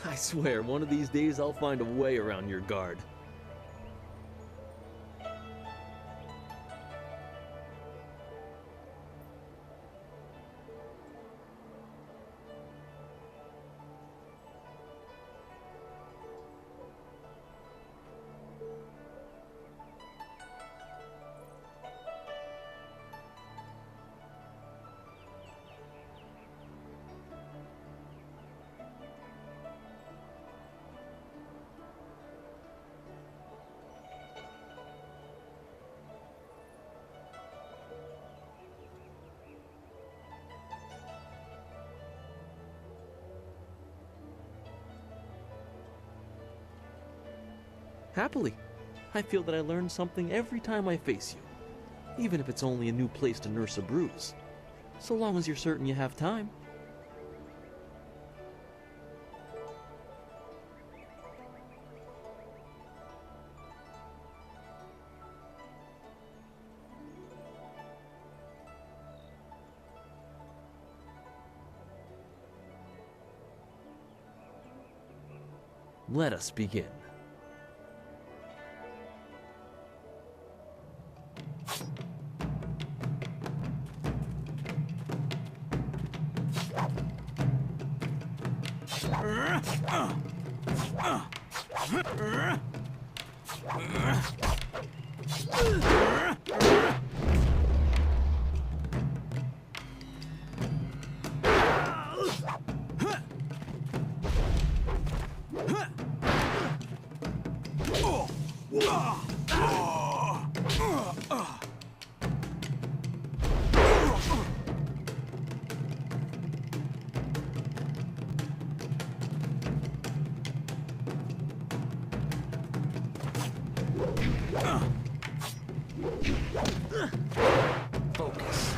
I swear, one of these days I'll find a way around your guard. Happily, I feel that I learn something every time I face you, even if it's only a new place to nurse a bruise, so long as you're certain you have time. Let us begin. Focus.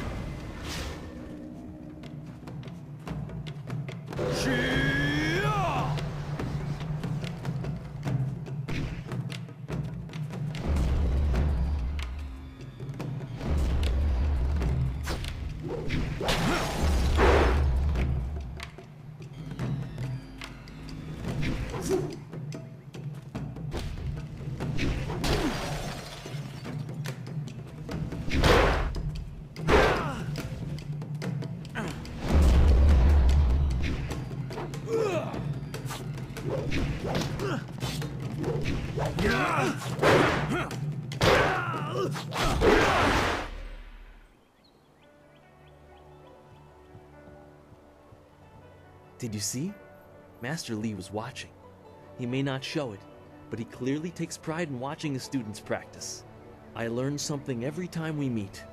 Did you see? Master Lee was watching. He may not show it, but he clearly takes pride in watching his students practice. I learn something every time we meet,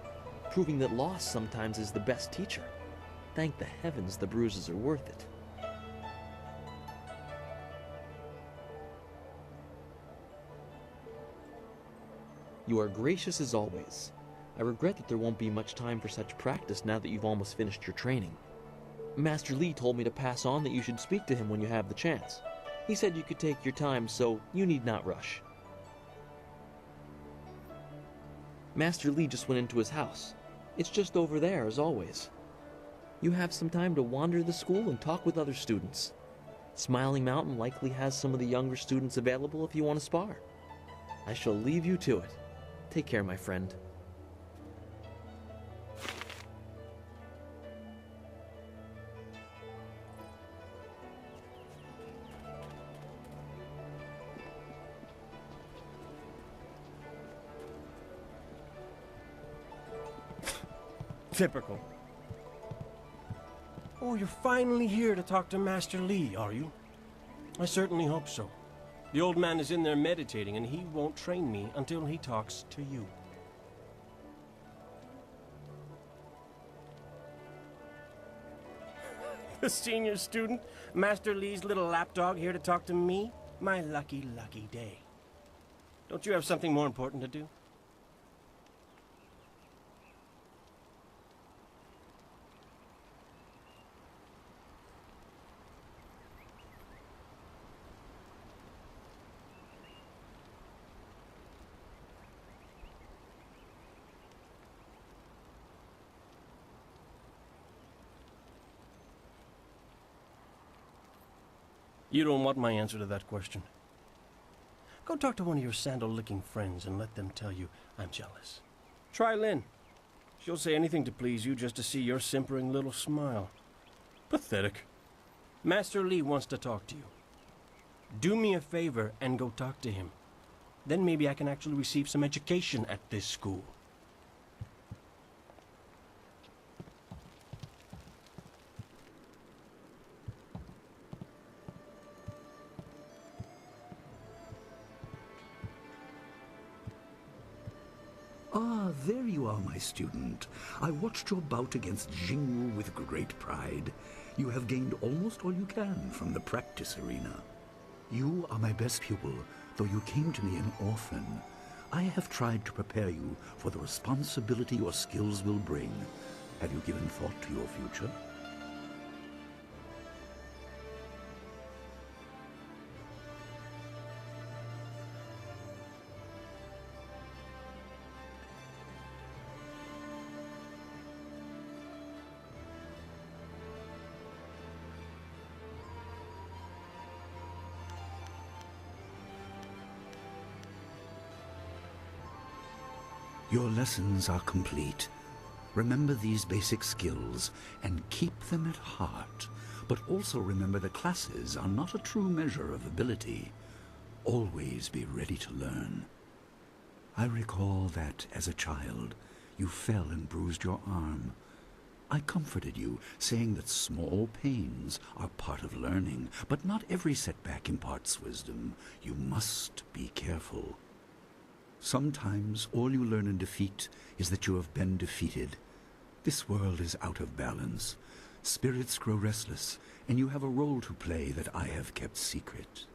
proving that loss sometimes is the best teacher. Thank the heavens the bruises are worth it. You are gracious as always. I regret that there won't be much time for such practice now that you've almost finished your training. Master Lee told me to pass on that you should speak to him when you have the chance. He said you could take your time, so you need not rush. Master Lee just went into his house. It's just over there, as always. You have some time to wander the school and talk with other students. Smiling Mountain likely has some of the younger students available if you want to spar. I shall leave you to it. Take care, my friend. Typical. Oh, you're finally here to talk to Master Lee, are you? I certainly hope so. The old man is in there meditating, and he won't train me until he talks to you. The senior student, Master Lee's little lapdog, here to talk to me? My lucky, lucky day. Don't you have something more important to do? You don't want my answer to that question. Go talk to one of your sandal-licking friends and let them tell you I'm jealous. Try Lynn. She'll say anything to please you just to see your simpering little smile. Pathetic. Master Lee wants to talk to you. Do me a favor and go talk to him. Then maybe I can actually receive some education at this school. Ah, there you are, my student. I watched your bout against Jingwu with great pride. You have gained almost all you can from the practice arena. You are my best pupil, though you came to me an orphan. I have tried to prepare you for the responsibility your skills will bring. Have you given thought to your future? Your lessons are complete. Remember these basic skills and keep them at heart. But also remember the classes are not a true measure of ability. Always be ready to learn. I recall that, as a child, you fell and bruised your arm. I comforted you, saying that small pains are part of learning, but not every setback imparts wisdom. You must be careful. Sometimes all you learn in defeat is that you have been defeated. This world is out of balance. Spirits grow restless, and you have a role to play that I have kept secret.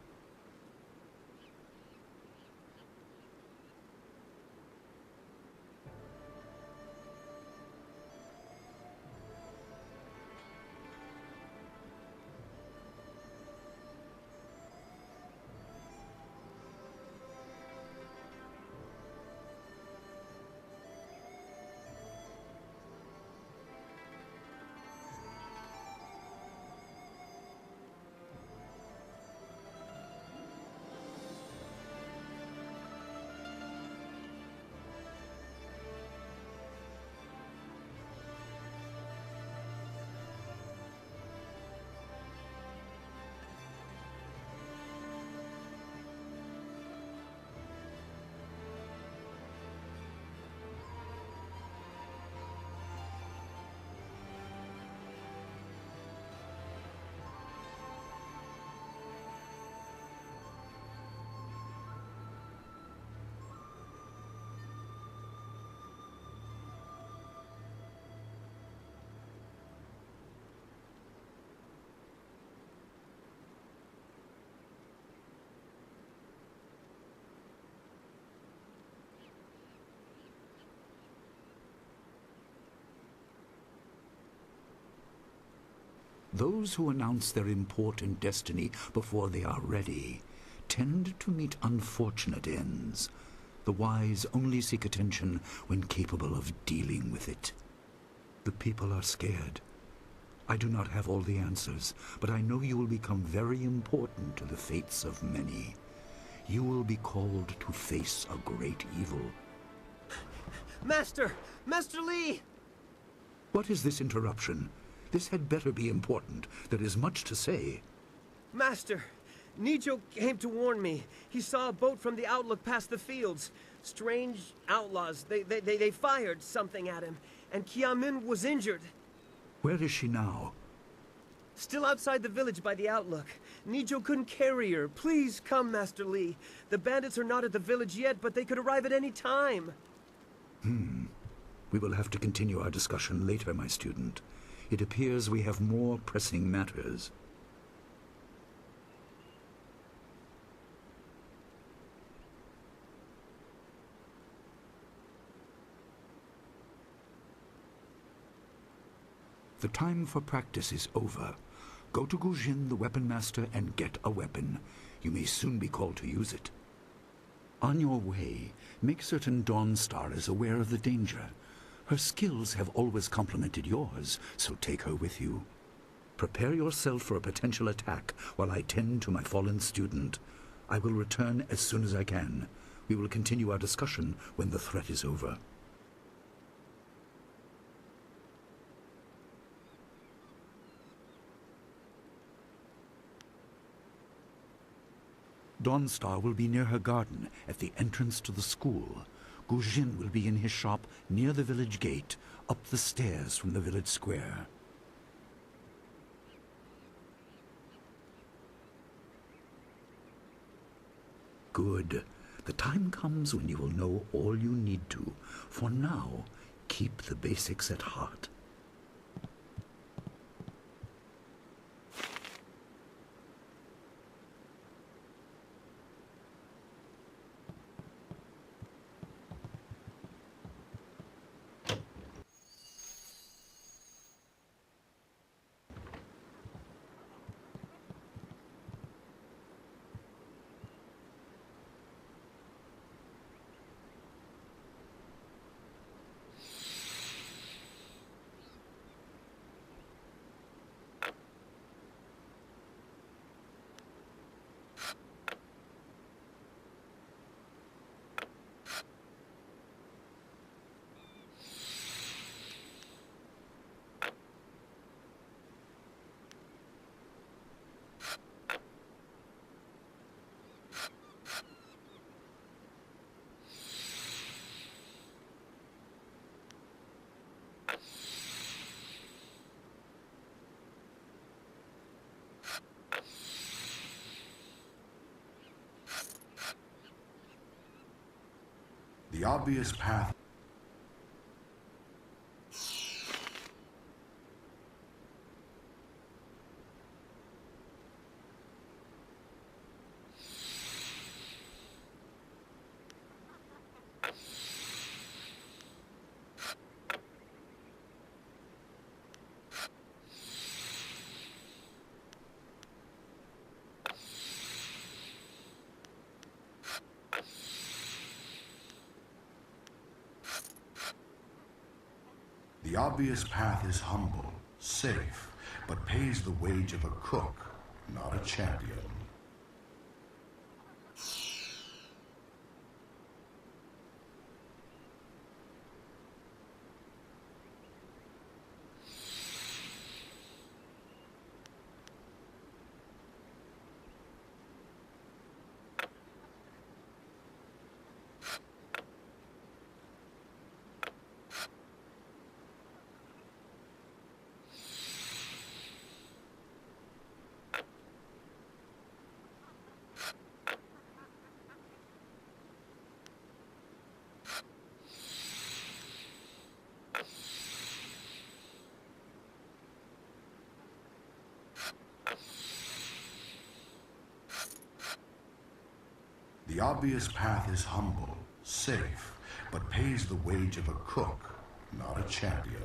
Those who announce their important destiny before they are ready tend to meet unfortunate ends. The wise only seek attention when capable of dealing with it. The people are scared. I do not have all the answers, but I know you will become very important to the fates of many. You will be called to face a great evil. Master! Master Lee! What is this interruption? This had better be important. There is much to say. Master, Nijo came to warn me. He saw a boat from the outlook past the fields. Strange outlaws. They fired something at him, and Kiamin was injured. Where is she now? Still outside the village by the outlook. Nijo couldn't carry her. Please come, Master Lee. The bandits are not at the village yet, but they could arrive at any time. We will have to continue our discussion later, my student. It appears we have more pressing matters. The time for practice is over. Go to Gujin, the weapon master, and get a weapon. You may soon be called to use it. On your way, make certain Dawnstar is aware of the danger. Her skills have always complemented yours, so take her with you. Prepare yourself for a potential attack while I tend to my fallen student. I will return as soon as I can. We will continue our discussion when the threat is over. Dawnstar will be near her garden at the entrance to the school. Gujin will be in his shop near the village gate, up the stairs from the village square. Good. The time comes when you will know all you need to. For now, keep the basics at heart. The obvious path. The obvious path is humble, safe, but pays the wage of a cook, not a champion. The obvious path is humble, safe, but pays the wage of a cook, not a champion.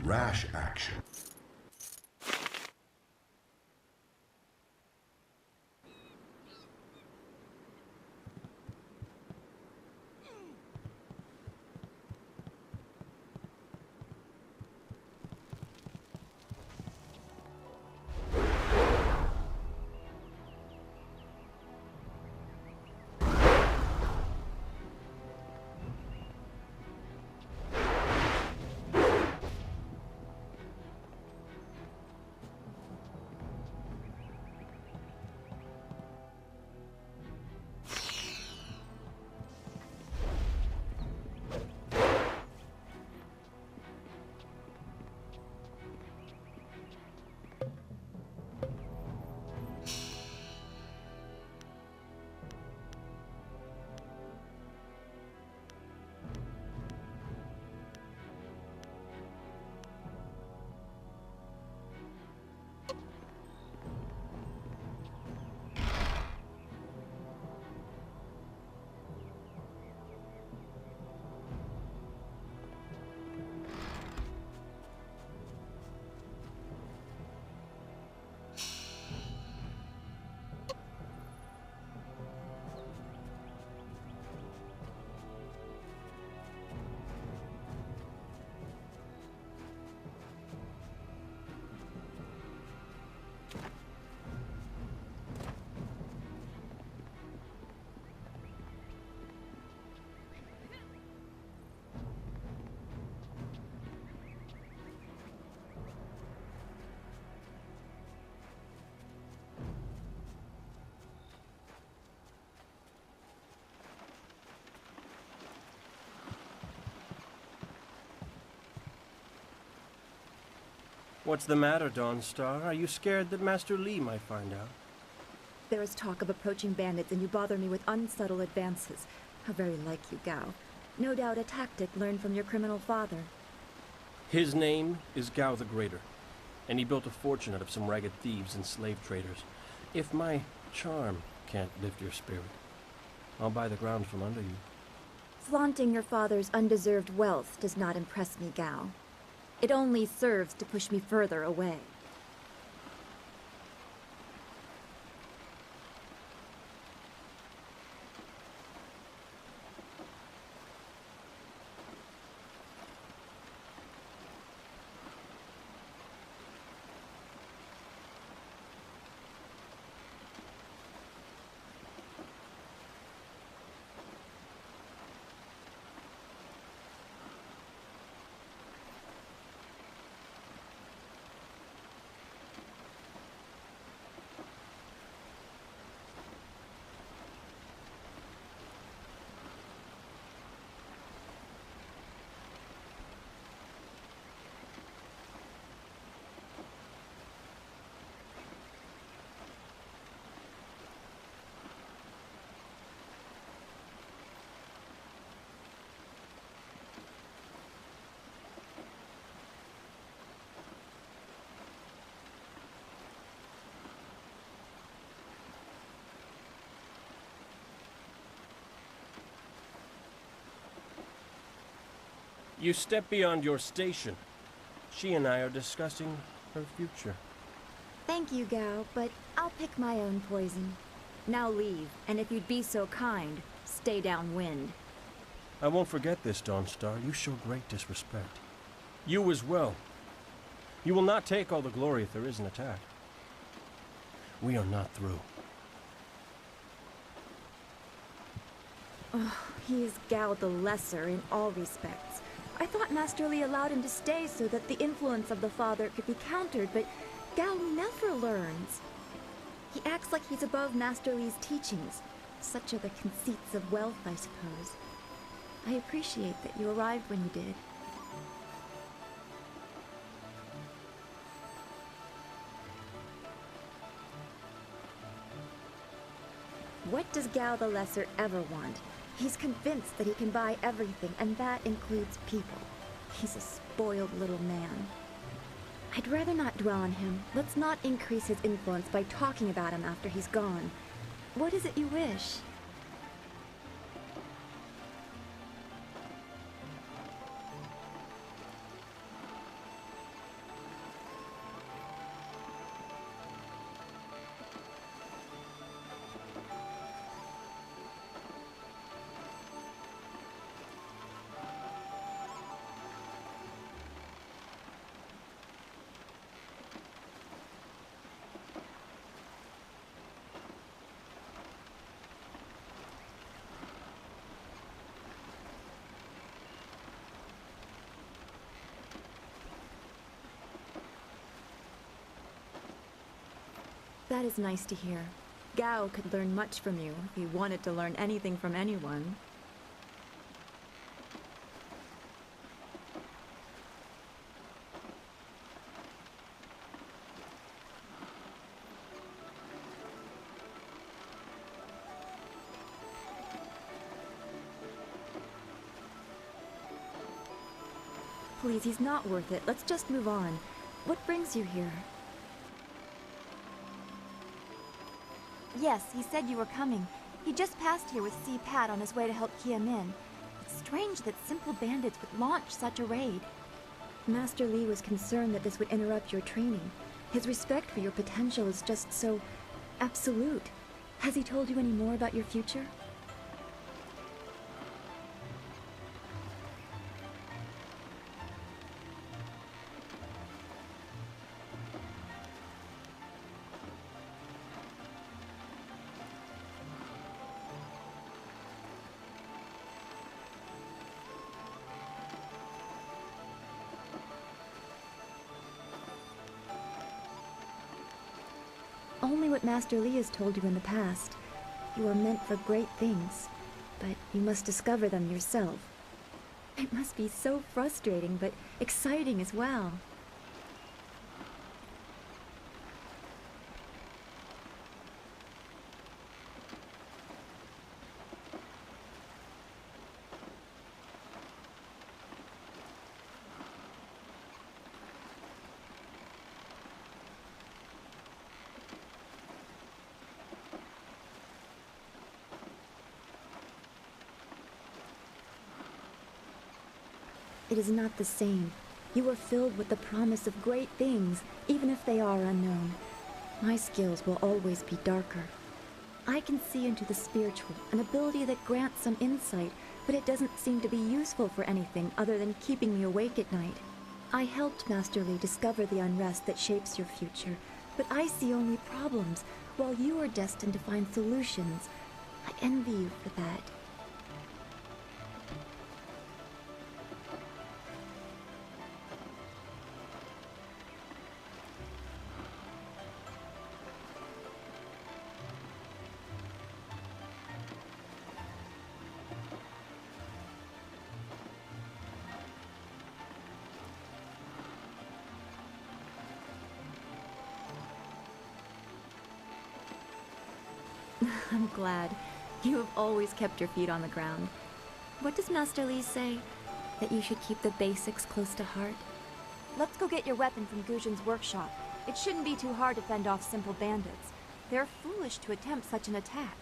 Rash action. What's the matter, Dawnstar? Are you scared that Master Li might find out? There is talk of approaching bandits, and you bother me with unsubtle advances. How very like you, Gao. No doubt a tactic learned from your criminal father. His name is Gao the Greater, and he built a fortune out of some ragged thieves and slave traders. If my charm can't lift your spirit, I'll buy the ground from under you. Flaunting your father's undeserved wealth does not impress me, Gao. It only serves to push me further away. You step beyond your station. She and I are discussing her future. Thank you, Gao, but I'll pick my own poison. Now leave, and if you'd be so kind, stay downwind. I won't forget this, Dawnstar. You show great disrespect. You as well. You will not take all the glory if there is an attack. We are not through. Oh, he is Gao the Lesser in all respects. I thought Master Li allowed him to stay so that the influence of the father could be countered, but Gao never learns. He acts like he's above Master Li's teachings. Such are the conceits of wealth, I suppose. I appreciate that you arrived when you did. What does Gao the Lesser ever want? He's convinced that he can buy everything, and that includes people. He's a spoiled little man. I'd rather not dwell on him. Let's not increase his influence by talking about him after he's gone. What is it you wish? That is nice to hear. Gao could learn much from you if he wanted to learn anything from anyone. Please, he's not worth it. Let's just move on. What brings you here? Yes, he said you were coming. He just passed here with Si Pat on his way to help Kia Min. It's strange that simple bandits would launch such a raid. Master Li was concerned that this would interrupt your training. His respect for your potential is just so absolute. Has he told you any more about your future? Only what Master Li has told you in the past. You are meant for great things, but you must discover them yourself. It must be so frustrating, but exciting as well. It is not the same. You are filled with the promise of great things, even if they are unknown. My skills will always be darker. I can see into the spiritual, an ability that grants some insight, but it doesn't seem to be useful for anything other than keeping me awake at night. I helped Master Li discover the unrest that shapes your future, but I see only problems, while you are destined to find solutions. I envy you for that. I'm glad. You have always kept your feet on the ground. What does Master Li say? That you should keep the basics close to heart? Let's go get your weapon from Guzhen's workshop. It shouldn't be too hard to fend off simple bandits. They're foolish to attempt such an attack.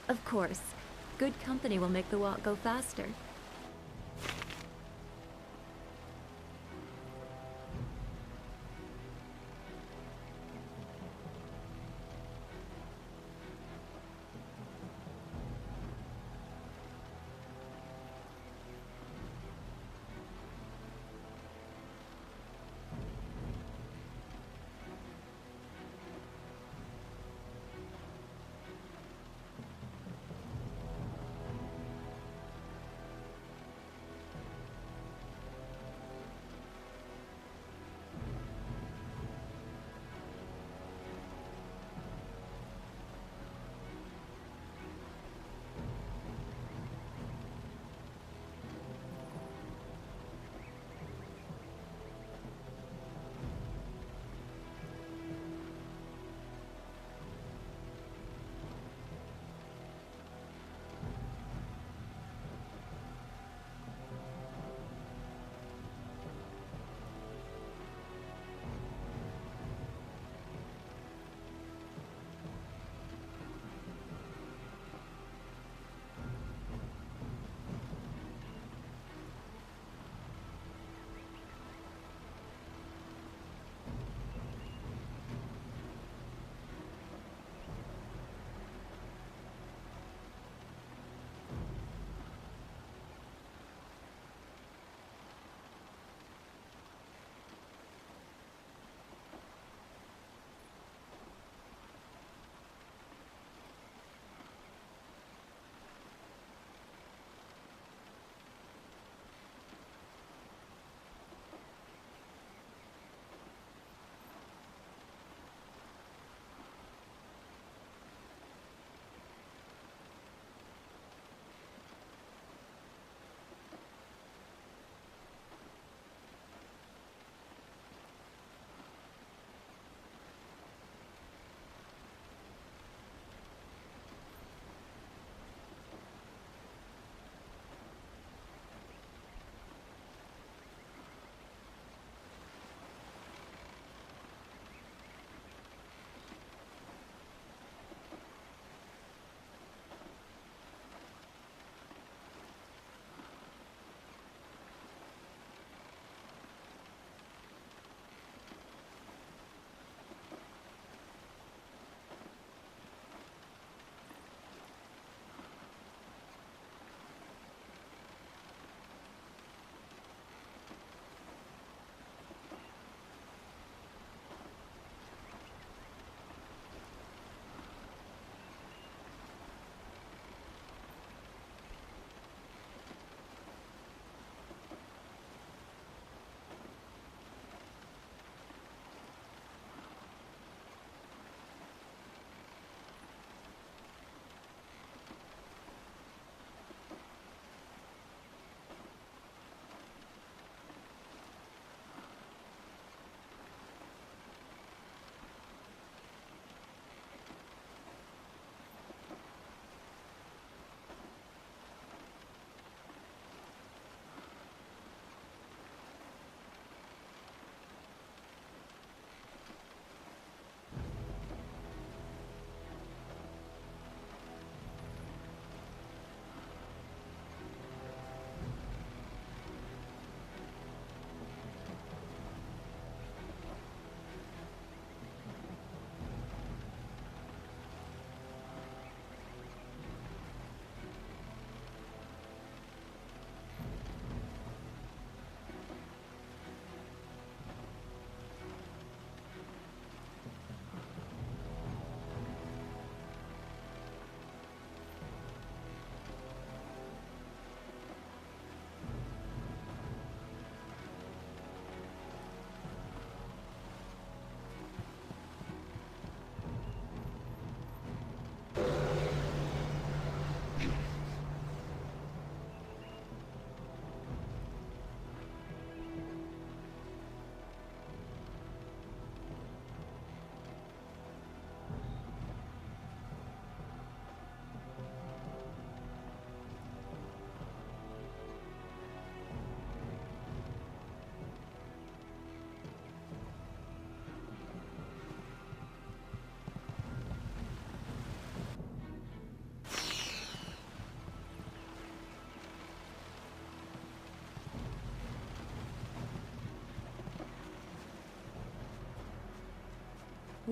Of course. Good company will make the walk go faster.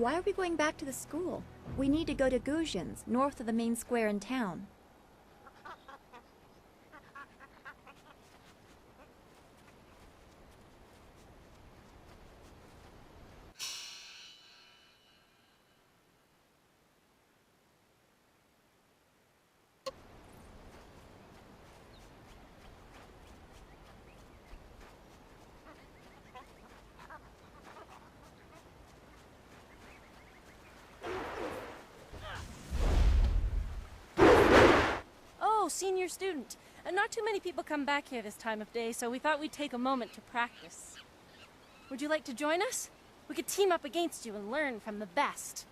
Why are we going back to the school? We need to go to Guzhin's, north of the main square in town. Senior student. And not too many people come back here this time of day, so we thought we'd take a moment to practice. Would you like to join us? We could team up against you and learn from the best.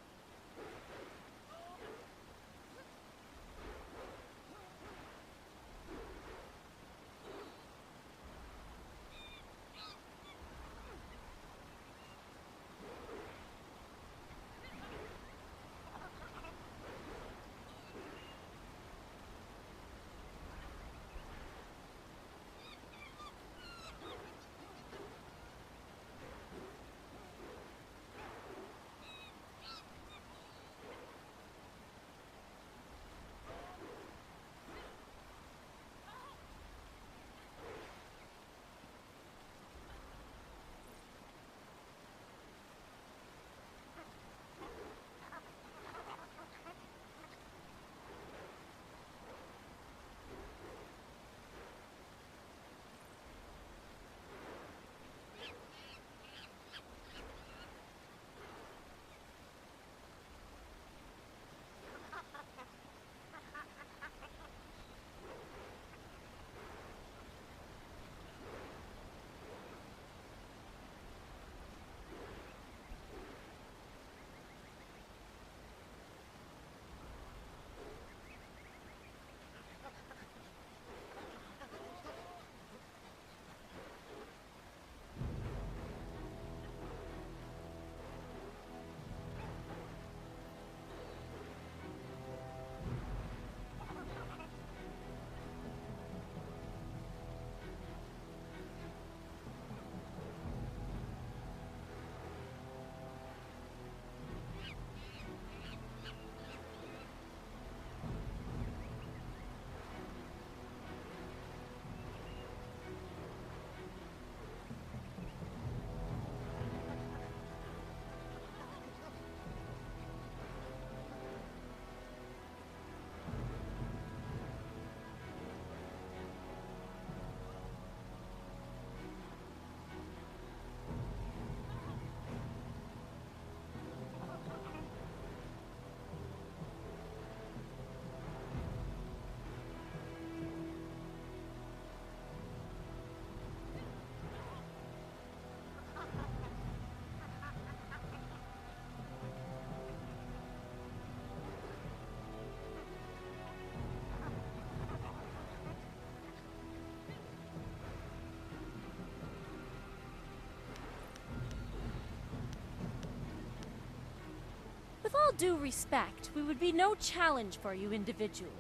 With all due respect, we would be no challenge for you individually.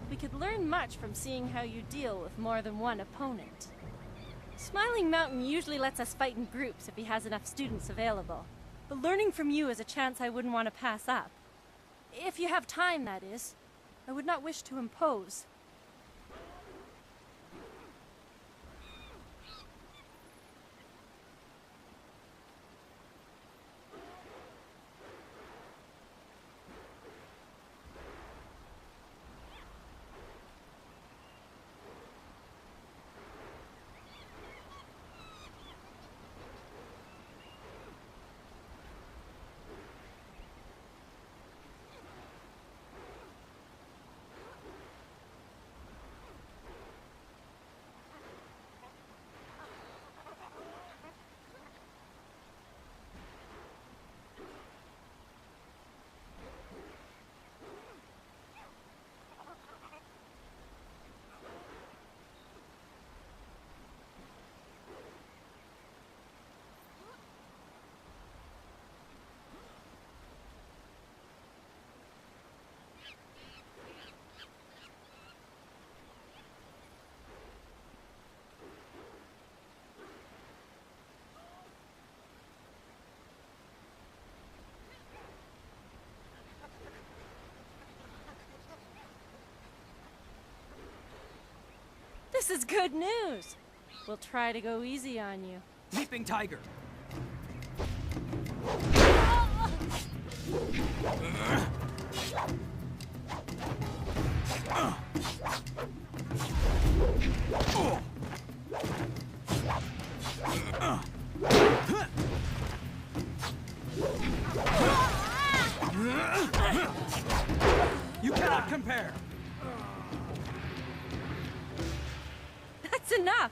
We could learn much from seeing how you deal with more than one opponent. Smiling Mountain usually lets us fight in groups if he has enough students available. But learning from you is a chance I wouldn't want to pass up. If you have time, that is. I would not wish to impose. This is good news. We'll try to go easy on you. Leaping tiger. You cannot compare. That's enough.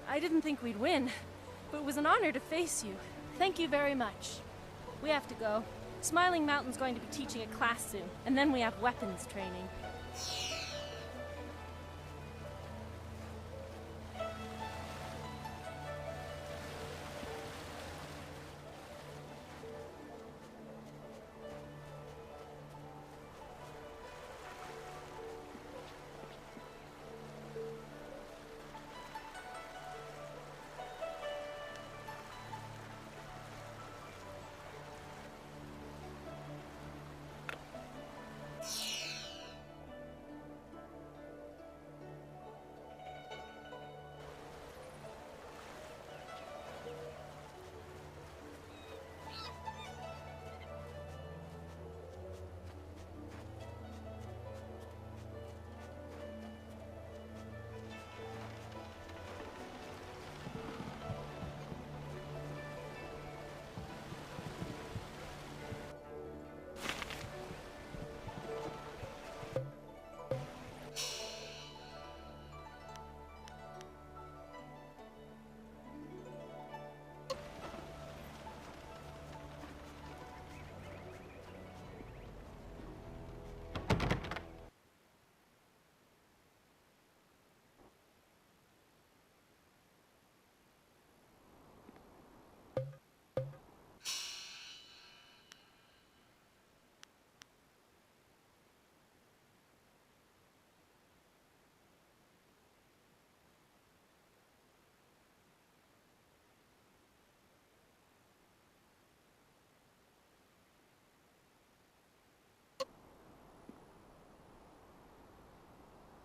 I didn't think we'd win, but it was an honor to face you. Thank you very much. We have to go. Smiling Mountain's going to be teaching a class soon, and then we have weapons training.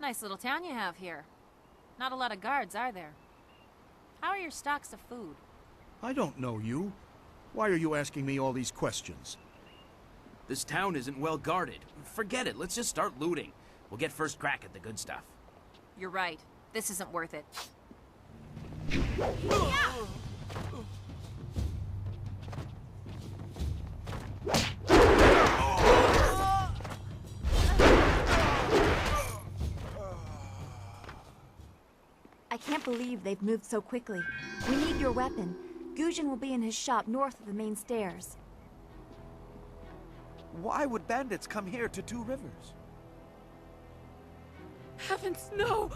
Nice little town you have here. Not a lot of guards, are there? How are your stocks of food? I don't know you. Why are you asking me all these questions? This town isn't well guarded. Forget it, let's just start looting. We'll get first crack at the good stuff. You're right. This isn't worth it. I can't believe they've moved so quickly. We need your weapon. Gujin will be in his shop north of the main stairs. Why would bandits come here to Two Rivers? Heavens, no!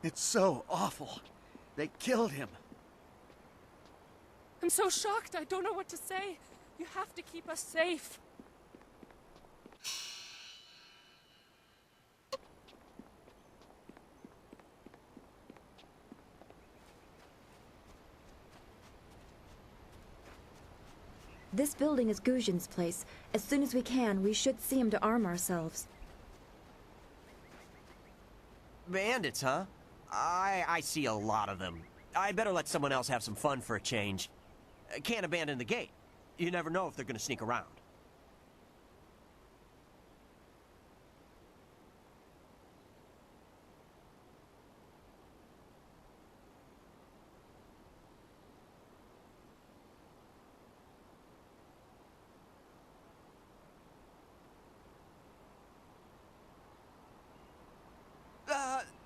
It's so awful. They killed him. I'm so shocked, I don't know what to say. You have to keep us safe. This building is Guzhin's place. As soon as we can, we should see him to arm ourselves. Bandits, huh? I see a lot of them. I better let someone else have some fun for a change. Can't abandon the gate. You never know if they're gonna sneak around.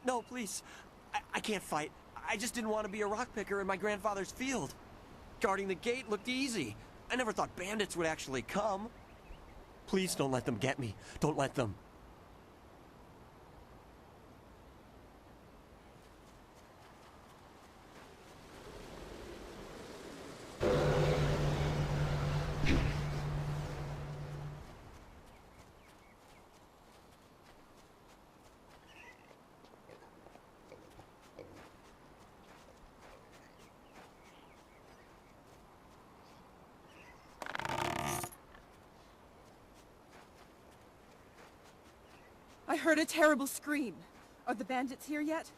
No, please. I can't fight. I just didn't want to be a rock picker in my grandfather's field. Guarding the gate looked easy. I never thought bandits would actually come. Please don't let them get me. Don't let them. I heard a terrible scream. Are the bandits here yet?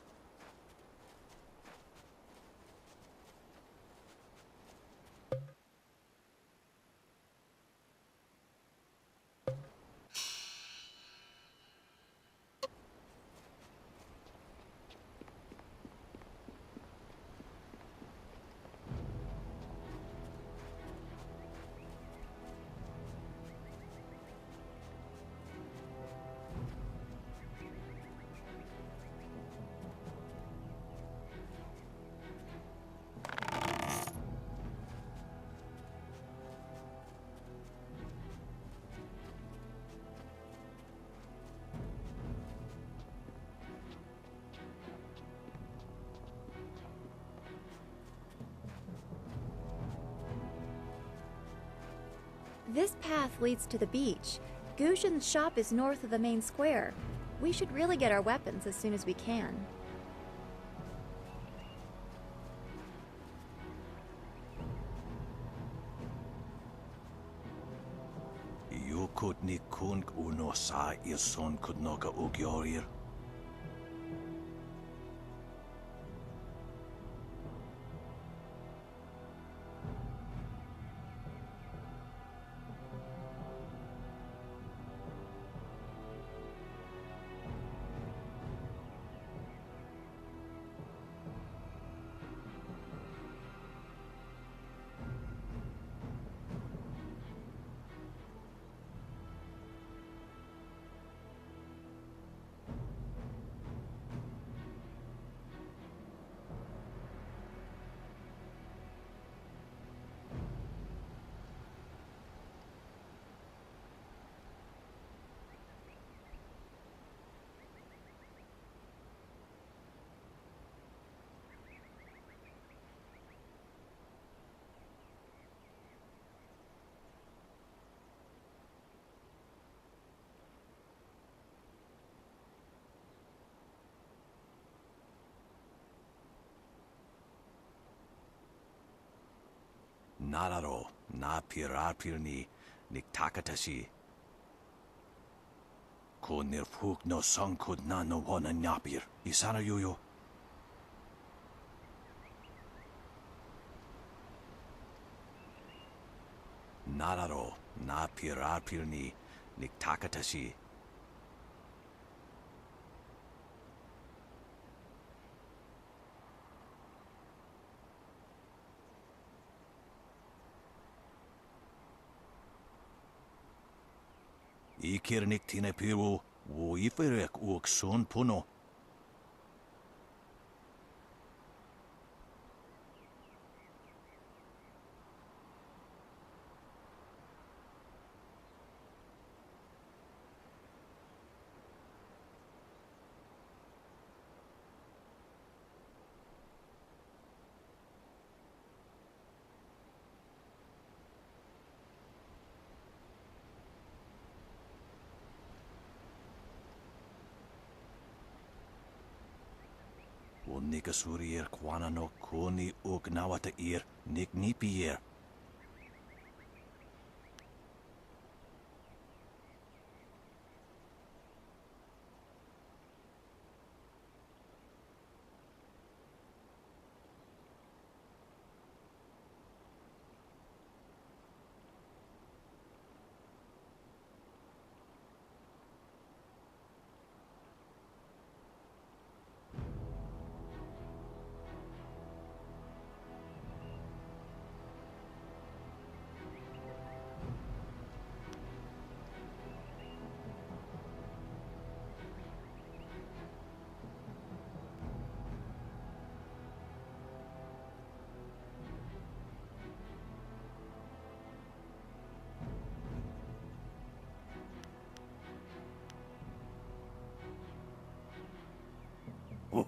This path leads to the beach. Guzhin's shop is north of the main square. We should really get our weapons as soon as we can. Yukut ni kung uno sa ison kudnoka ugyorir. Nararo, na pirarpirni, niktakatashi. Ko nirfuk no sankud na no wana nyapir. Isana yuyo. Nararo, na pirarpirni, niktakatashi. Ikirnik tinepiru, wo iferek uok son puno. Nika surier kwana no koni uk nawata ir nik nipier.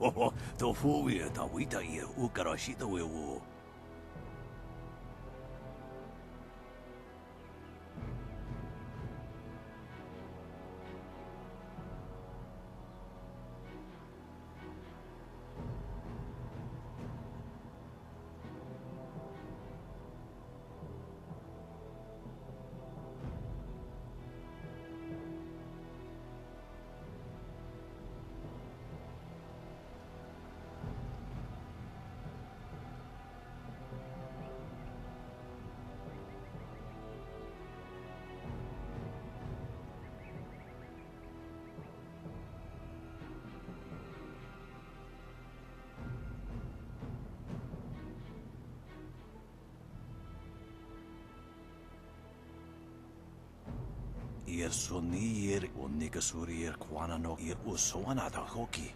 The fuwe ta wita ia ukarashita wewo. Ir sonir o nikasurir kwanano ir usoana da hoki.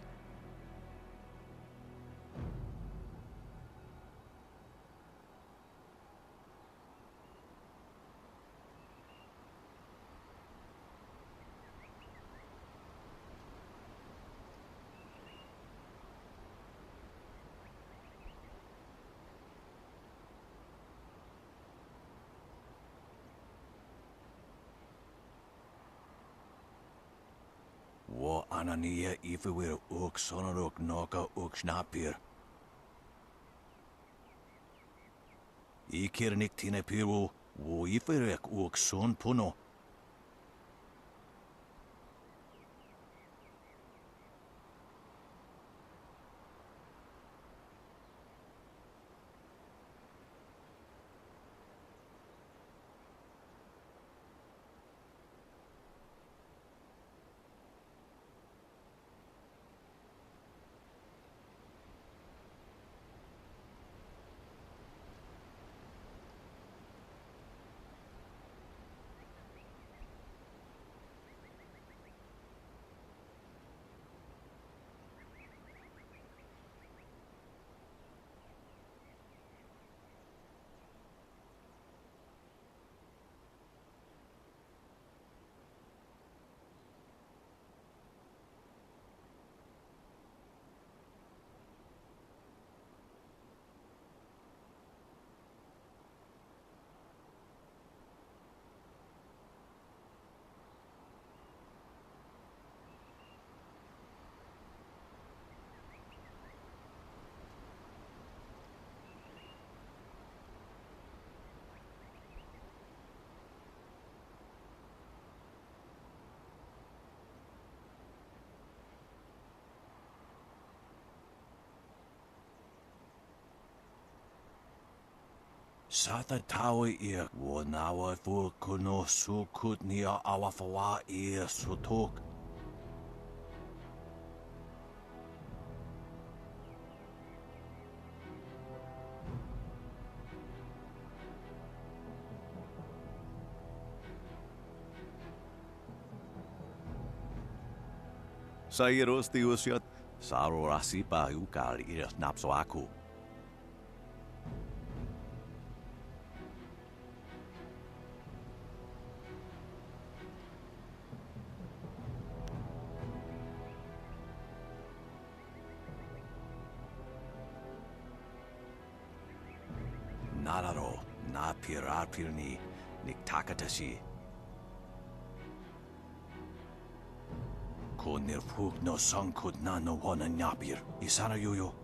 Wo anania ifewir uk sonoruk noka uk snapir. Ikirnik tine piru wo iferek uk son puno. Sata tawe ir wo nawa fu kuno su kutnia awafawa ir sutok. Sairos tiusiat saro rasipa ukal ir napso aku. Nararo na pirarpirni niktakatashi. Ko nirpuk no sankut na no wana nyapir. Isana yuyo.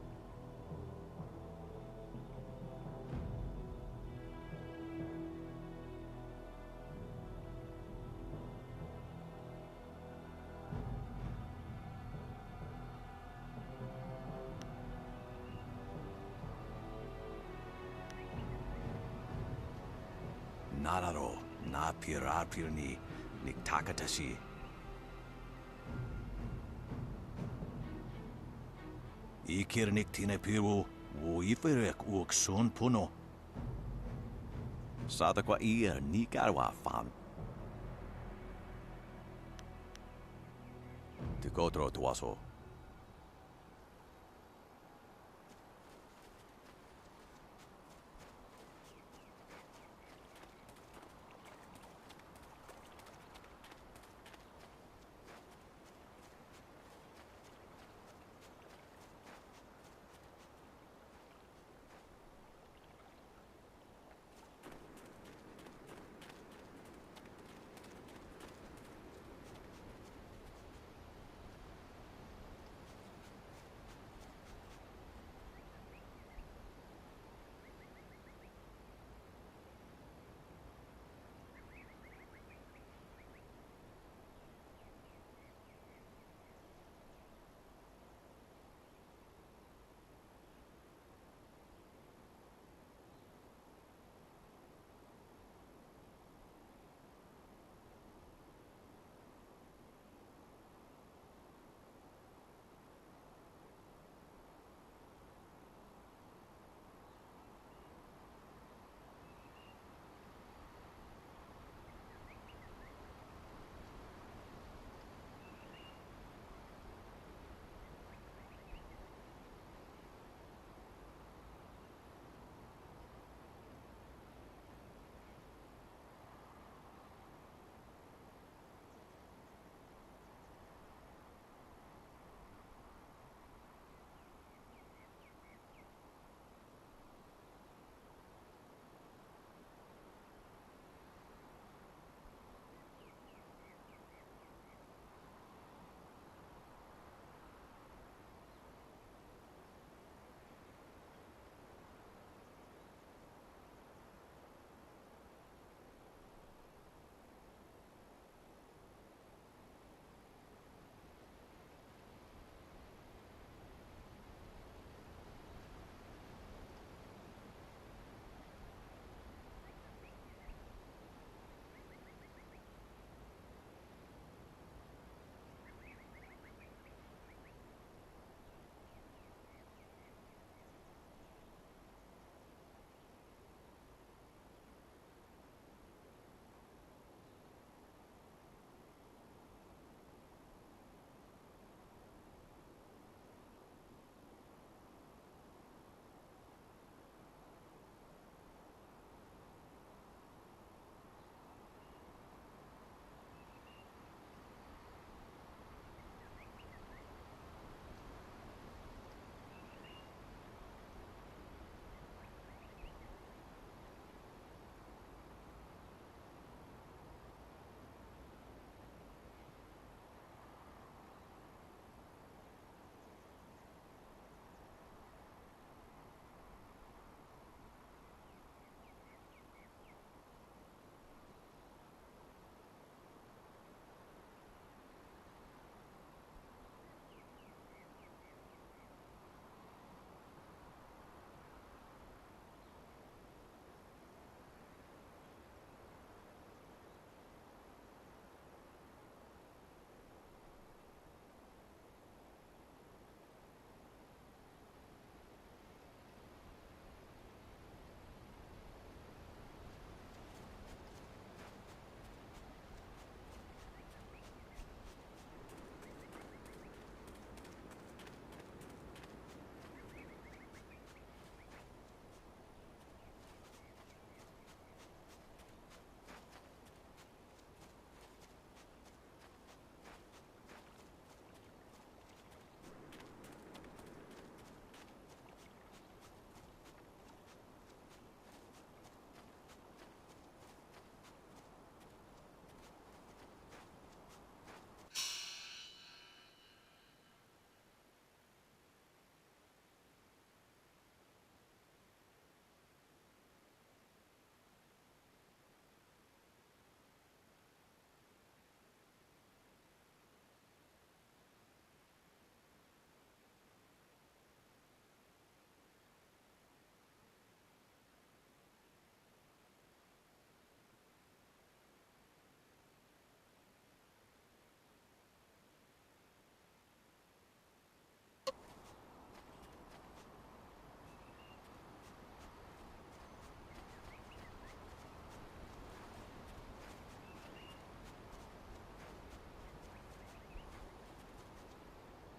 Nararo na pirarpirni niktakatashi. Ikirnik tine piru wo iferek uk son puno. Sada kwa ir ni garwa fan. Tikotro tuaso.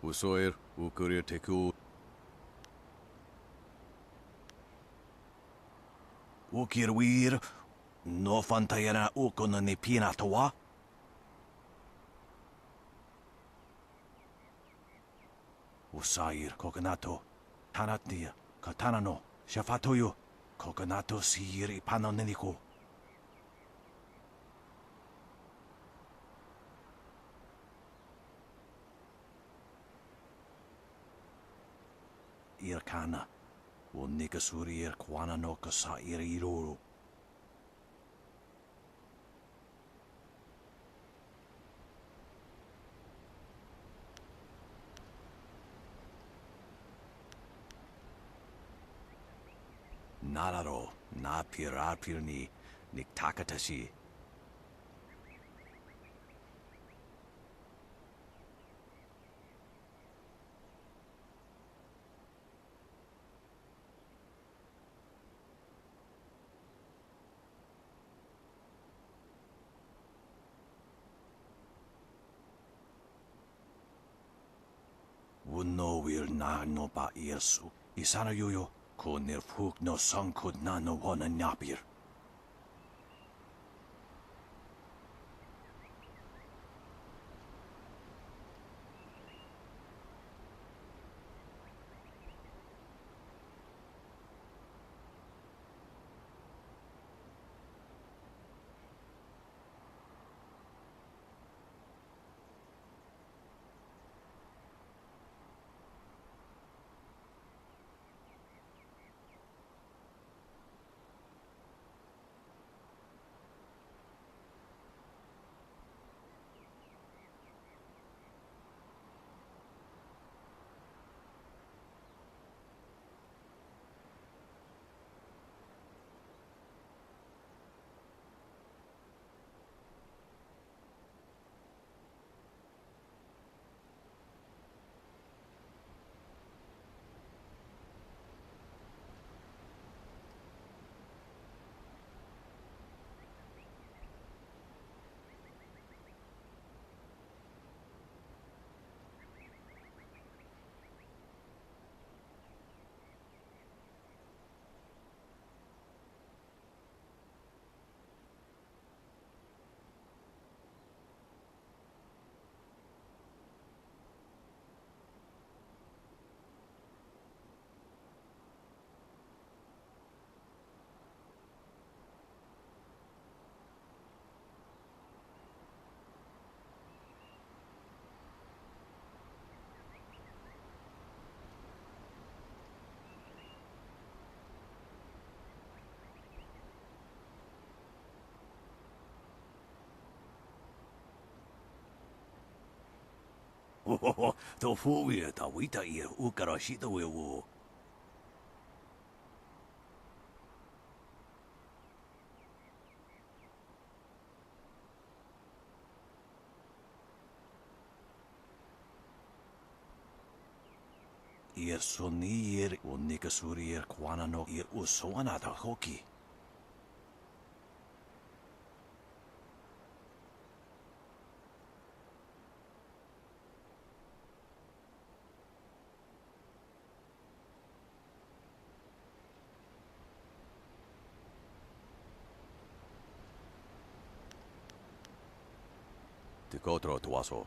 Usoir, ukurir teku. Ukirwir, no fantayana ukona ni pinatawa. Usair, kokonato, tanatnia, katanano, shafatoyo, kokonato sir ipanoneniko. Irkana, unikasurir kwana no kasa iriruru. Nararo, na pirapirni, niktakatashi. Wunno will na no ba irsu. Isana yoyo, ko nirfuk no sangkud na no wana nyapir. The fuwe ta wita ir ukarashita wewo. Ir sonir unikasurir kwana no ir usoana ta hoki. Tikotro tuaso.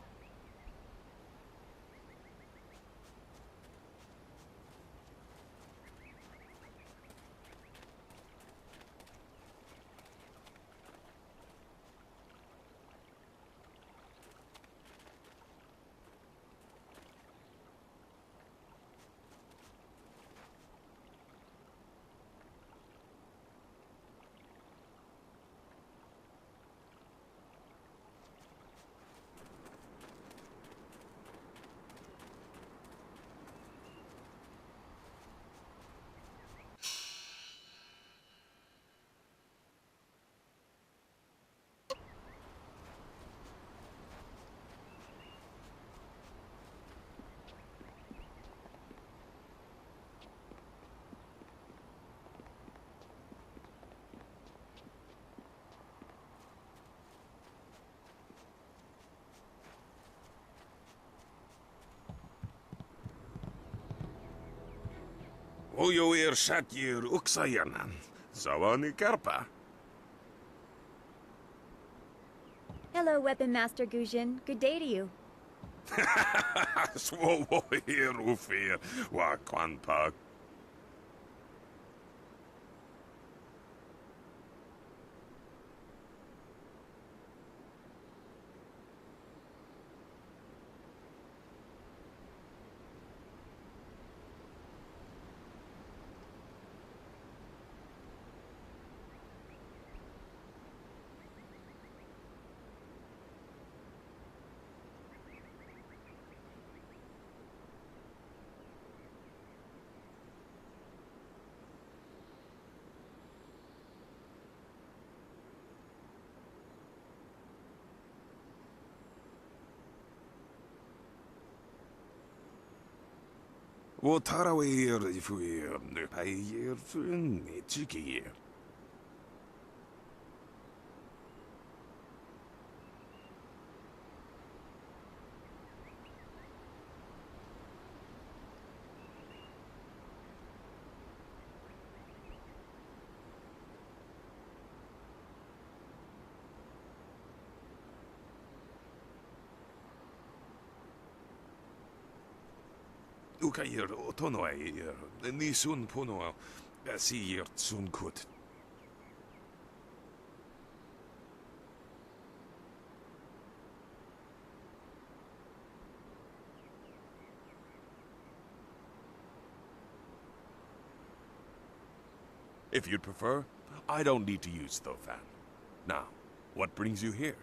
Ojoir Shatjir Uksayanan. Sawani Karpa. Hello, Weapon Master Gujin. Good day to you. Swowo here Ufir. Wa Kwanpa. Wo tarawir ifuir payir fun chiki. Ukayir otonoir ni sun puno asir sun kut. If you'd prefer, I don't need to use Thofan. Now, what brings you here?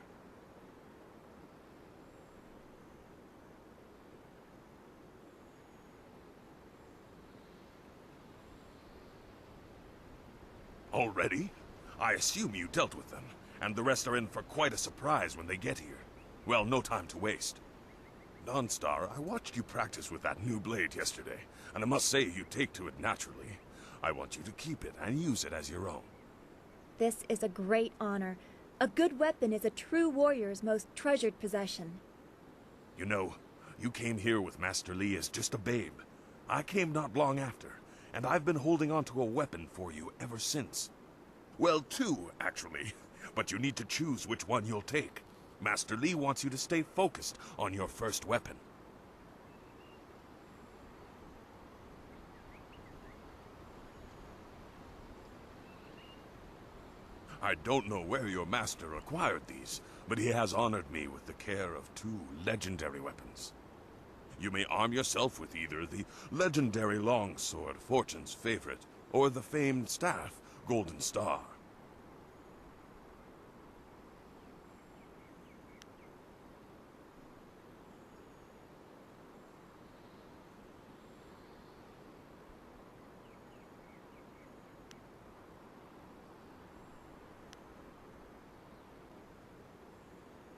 Already? I assume you dealt with them, and the rest are in for quite a surprise when they get here. Well, no time to waste. Dawnstar, I watched you practice with that new blade yesterday, and I must say you take to it naturally. I want you to keep it and use it as your own. This is a great honor. A good weapon is a true warrior's most treasured possession. You know, you came here with Master Li as just a babe. I came not long after, and I've been holding on to a weapon for you ever since. Well, two, actually. But you need to choose which one you'll take. Master Li wants you to stay focused on your first weapon. I don't know where your master acquired these, but he has honored me with the care of two legendary weapons. You may arm yourself with either the legendary longsword, Fortune's favorite, or the famed staff, Golden Star.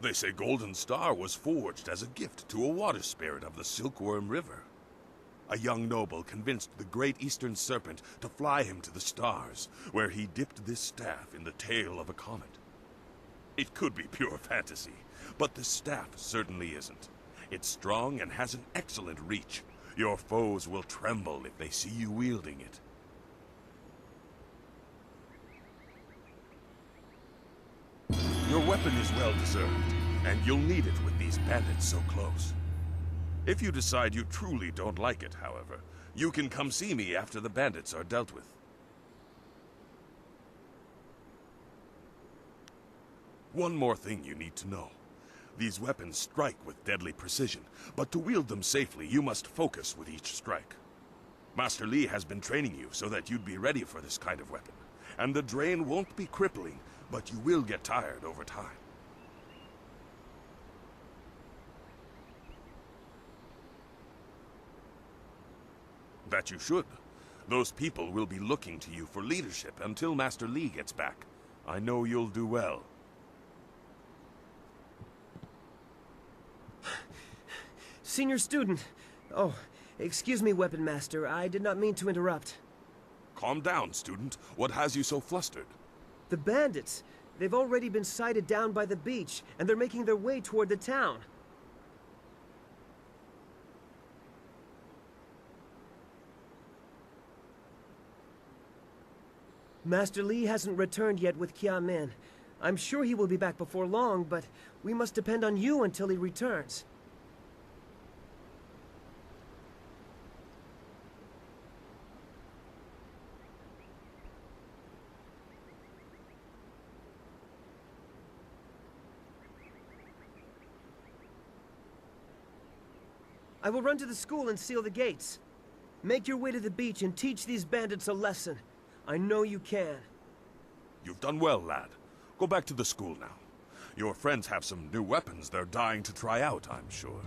They say Golden Star was forged as a gift to a water spirit of the Silkworm River. A young noble convinced the Great Eastern Serpent to fly him to the stars, where he dipped this staff in the tail of a comet. It could be pure fantasy, but the staff certainly isn't. It's strong and has an excellent reach. Your foes will tremble if they see you wielding it. Your weapon is well-deserved, and you'll need it with these bandits so close. If you decide you truly don't like it, however, you can come see me after the bandits are dealt with. One more thing you need to know. These weapons strike with deadly precision, but to wield them safely, you must focus with each strike. Master Li has been training you so that you'd be ready for this kind of weapon, and the drain won't be crippling, but you will get tired over time. That you should. Those people will be looking to you for leadership until Master Li gets back. I know you'll do well. Senior student. Oh, excuse me, Weapon Master. I did not mean to interrupt. Calm down, student. What has you so flustered? The bandits. They've already been sighted down by the beach, and they're making their way toward the town. Master Li hasn't returned yet with Kia-min. I'm sure he will be back before long, but we must depend on you until he returns. I will run to the school and seal the gates. Make your way to the beach and teach these bandits a lesson. I know you can. You've done well, lad. Go back to the school now. Your friends have some new weapons they're dying to try out, I'm sure.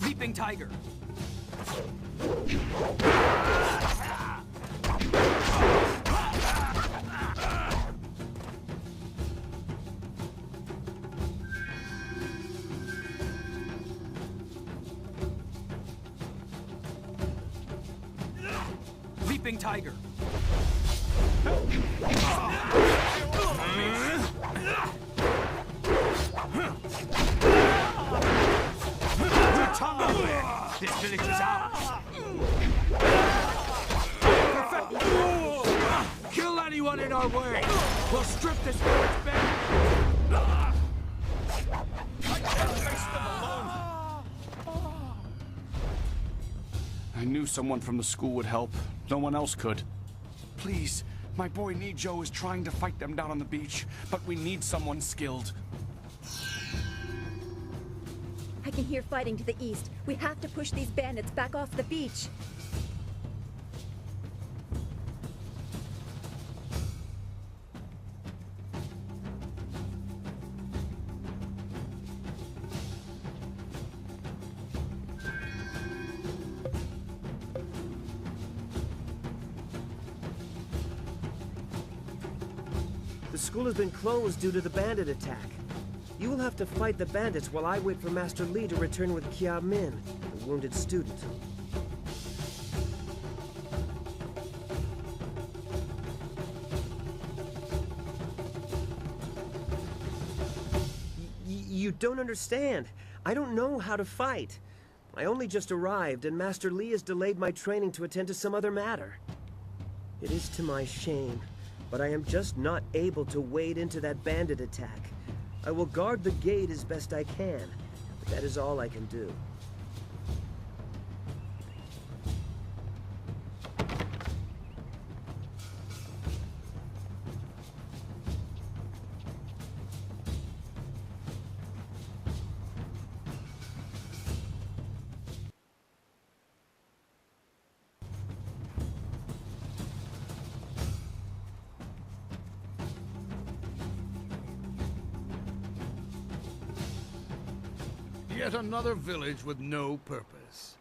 Leaping Tiger! Leaping Tiger! This village is ours. Perfect. Kill anyone in our way. We'll strip this village bare. I can't face them alone. I knew someone from the school would help. No one else could. Please, my boy Nijo is trying to fight them down on the beach, but we need someone skilled. I can hear fighting to the east. We have to push these bandits back off the beach. The school has been closed due to the bandit attack. You will have to fight the bandits while I wait for Master Li to return with Kia-min, the wounded student. You don't understand. I don't know how to fight. I only just arrived, and Master Li has delayed my training to attend to some other matter. It is to my shame, but I am just not able to wade into that bandit attack. I will guard the gate as best I can, but that is all I can do. Yet another village with no purpose.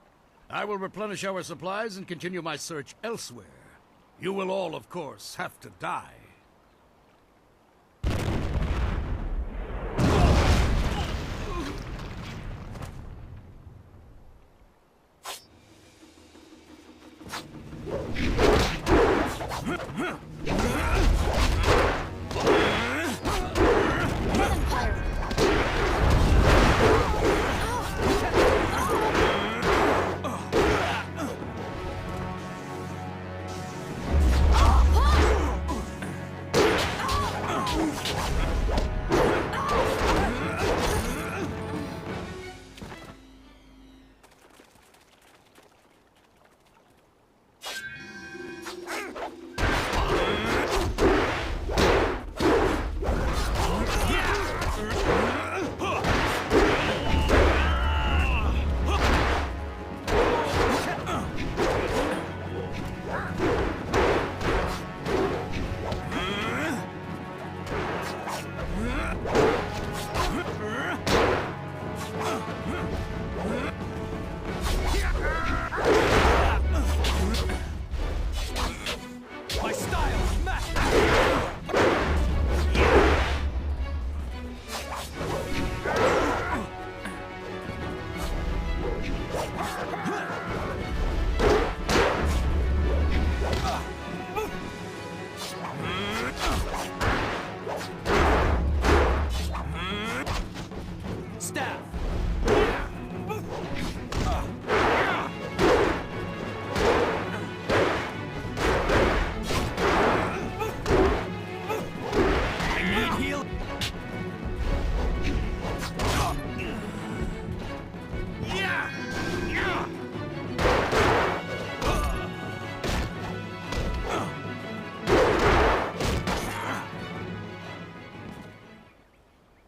I will replenish our supplies and continue my search elsewhere. You will all, of course, have to die.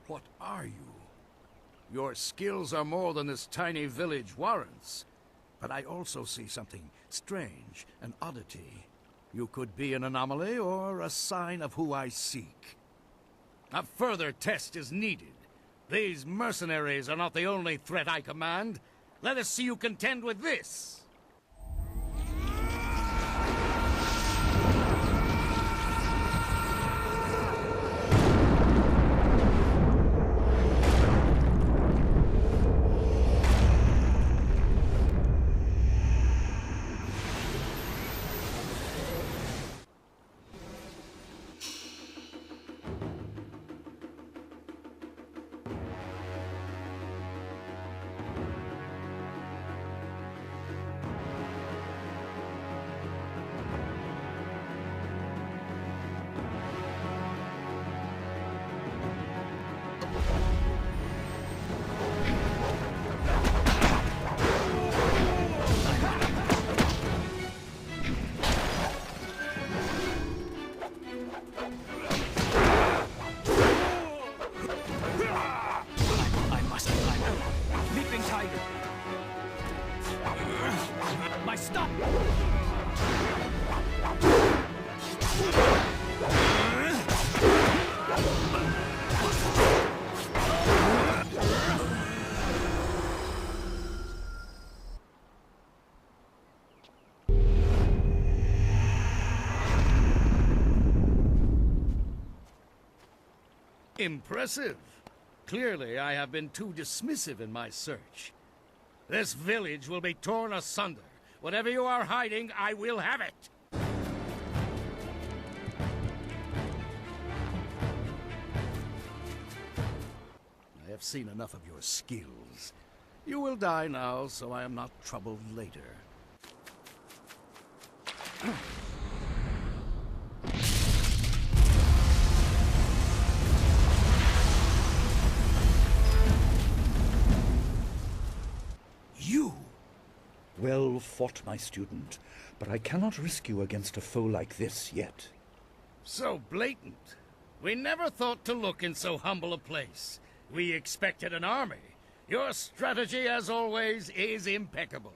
What are you? Your skills are more than this tiny village warrants. But I also see something strange, an oddity. You could be an anomaly or a sign of who I seek. A further test is needed. These mercenaries are not the only threat I command. Let us see you contend with this! Impressive. Clearly, I have been too dismissive in my search. This village will be torn asunder. Whatever you are hiding, I will have it. I have seen enough of your skills. You will die now, so I am not troubled later. You! Well fought, my student, but I cannot risk you against a foe like this yet. So blatant. We never thought to look in so humble a place. We expected an army. Your strategy, as always, is impeccable.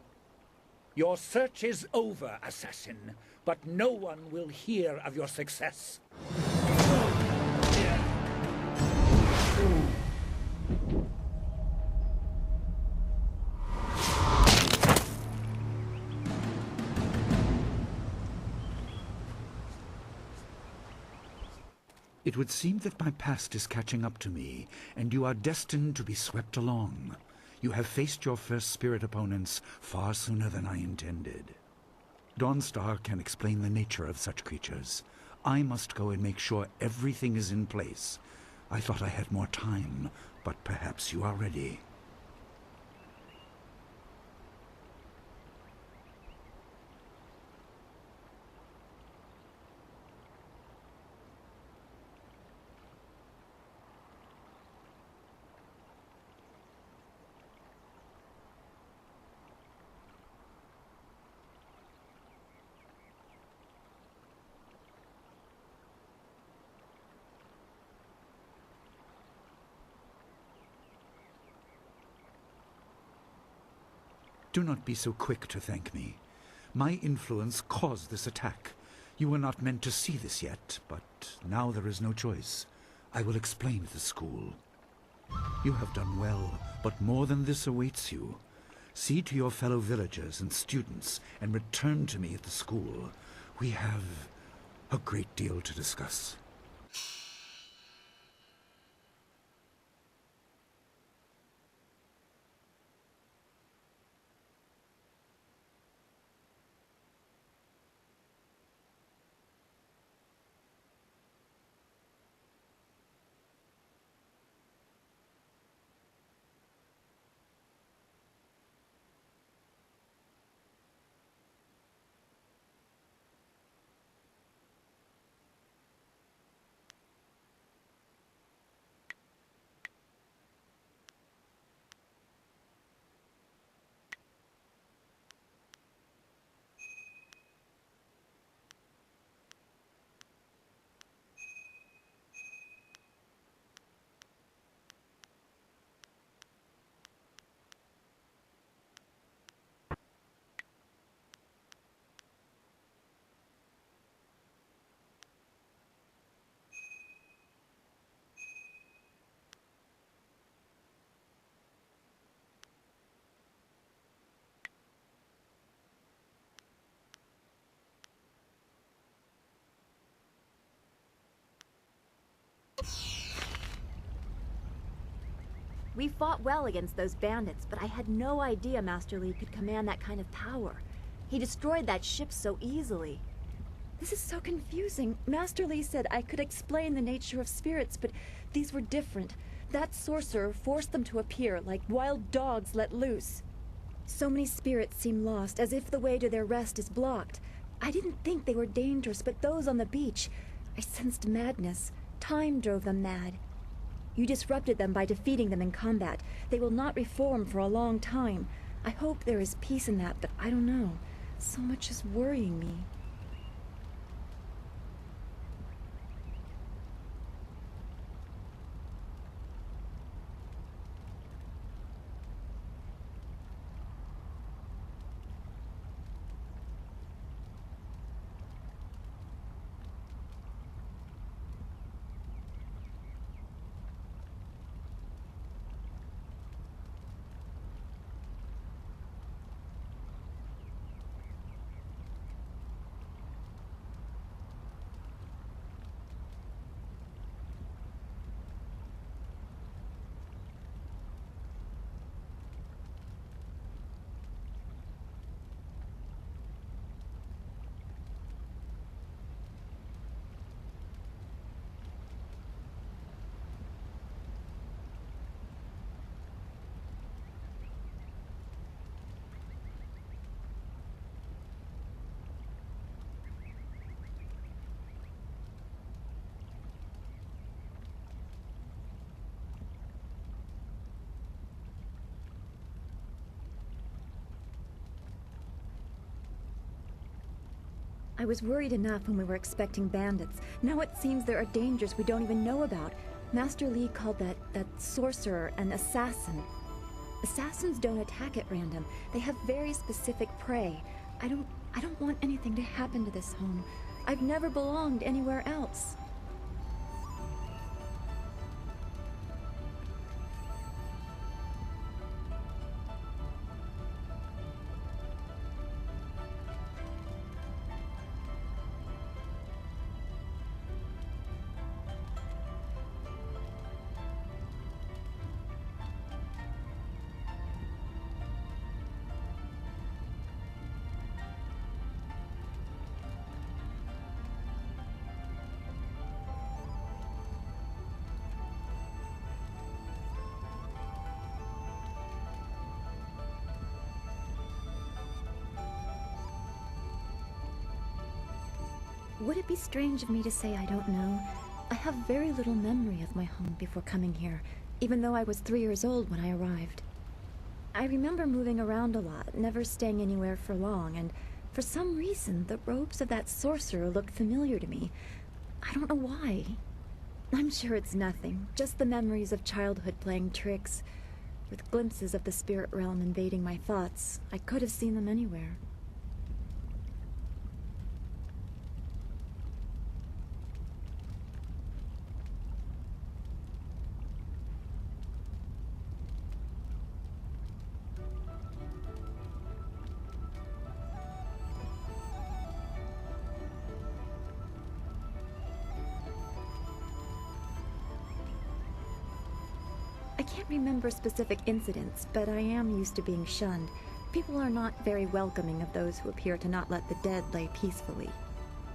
Your search is over, assassin, but no one will hear of your success. It would seem that my past is catching up to me, and you are destined to be swept along. You have faced your first spirit opponents far sooner than I intended. Dawnstar can explain the nature of such creatures. I must go and make sure everything is in place. I thought I had more time, but perhaps you are ready. Do not be so quick to thank me. My influence caused this attack. You were not meant to see this yet, but now there is no choice. I will explain at the school. You have done well, but more than this awaits you. See to your fellow villagers and students, and return to me at the school. We have a great deal to discuss. We fought well against those bandits, but I had no idea Master Li could command that kind of power. He destroyed that ship so easily. This is so confusing. Master Li said I could explain the nature of spirits, but these were different. That sorcerer forced them to appear like wild dogs let loose. So many spirits seem lost, as if the way to their rest is blocked. I didn't think they were dangerous, but those on the beach, I sensed madness. Time drove them mad. You disrupted them by defeating them in combat. They will not reform for a long time. I hope there is peace in that, but I don't know. So much is worrying me. I was worried enough when we were expecting bandits. Now it seems there are dangers we don't even know about. Master Li called that sorcerer an assassin. Assassins don't attack at random. They have very specific prey. I don't want anything to happen to this home. I've never belonged anywhere else. Would it be strange of me to say I don't know? I have very little memory of my home before coming here, even though I was 3 years old when I arrived. I remember moving around a lot, never staying anywhere for long, and for some reason, the robes of that sorcerer looked familiar to me. I don't know why. I'm sure it's nothing, just the memories of childhood playing tricks, with glimpses of the spirit realm invading my thoughts. I could have seen them anywhere. I can't remember specific incidents, but I am used to being shunned. People are not very welcoming of those who appear to not let the dead lay peacefully.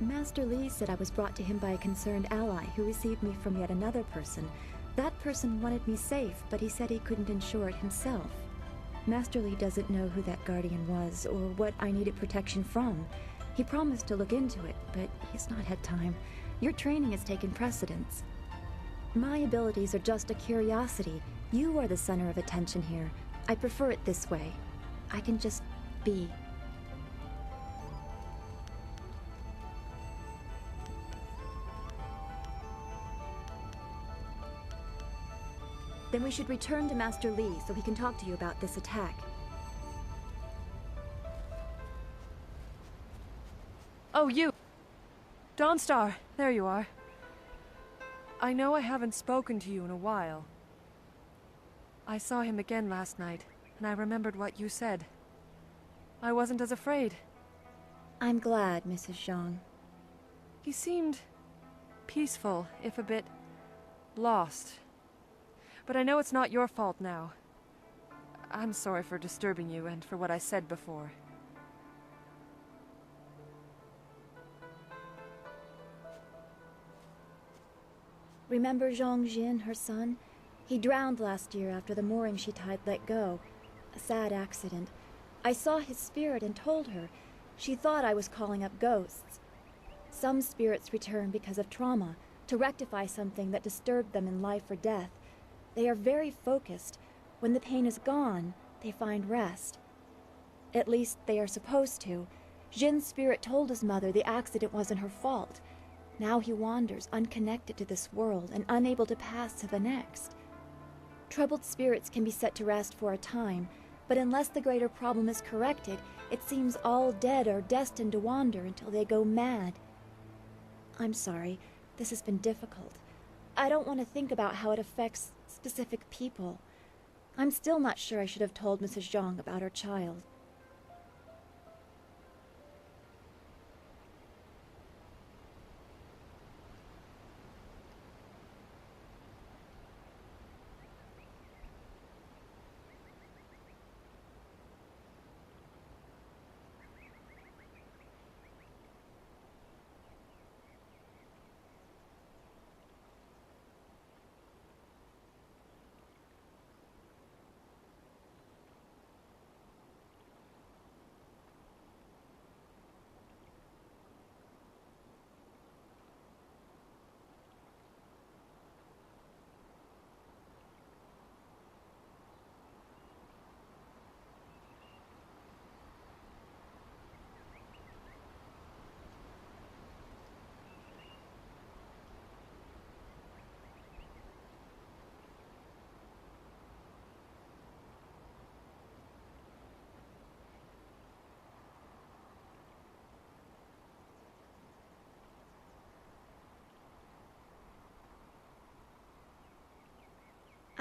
Master Li said I was brought to him by a concerned ally who received me from yet another person. That person wanted me safe, but he said he couldn't ensure it himself. Master Li doesn't know who that guardian was or what I needed protection from. He promised to look into it, but he's not had time. Your training has taken precedence. My abilities are just a curiosity. You are the center of attention here. I prefer it this way. I can just be. Then we should return to Master Li so he can talk to you about this attack. Oh, you! Dawnstar, there you are. I know I haven't spoken to you in a while. I saw him again last night, and I remembered what you said. I wasn't as afraid. I'm glad, Mrs. Zhang. He seemed peaceful, if a bit lost. but I know it's not your fault now. I'm sorry for disturbing you and for what I said before. Remember Zhang Jin, her son? He drowned last year after the mooring she tied let go. A sad accident. I saw his spirit and told her. She thought I was calling up ghosts. Some spirits return because of trauma, to rectify something that disturbed them in life or death. They are very focused. When the pain is gone, they find rest. At least they are supposed to. Jin's spirit told his mother the accident wasn't her fault. Now he wanders, unconnected to this world and unable to pass to the next. Troubled spirits can be set to rest for a time, but unless the greater problem is corrected, it seems all dead are destined to wander until they go mad. I'm sorry, this has been difficult. I don't want to think about how it affects specific people. I'm still not sure I should have told Mrs. Zhang about her child.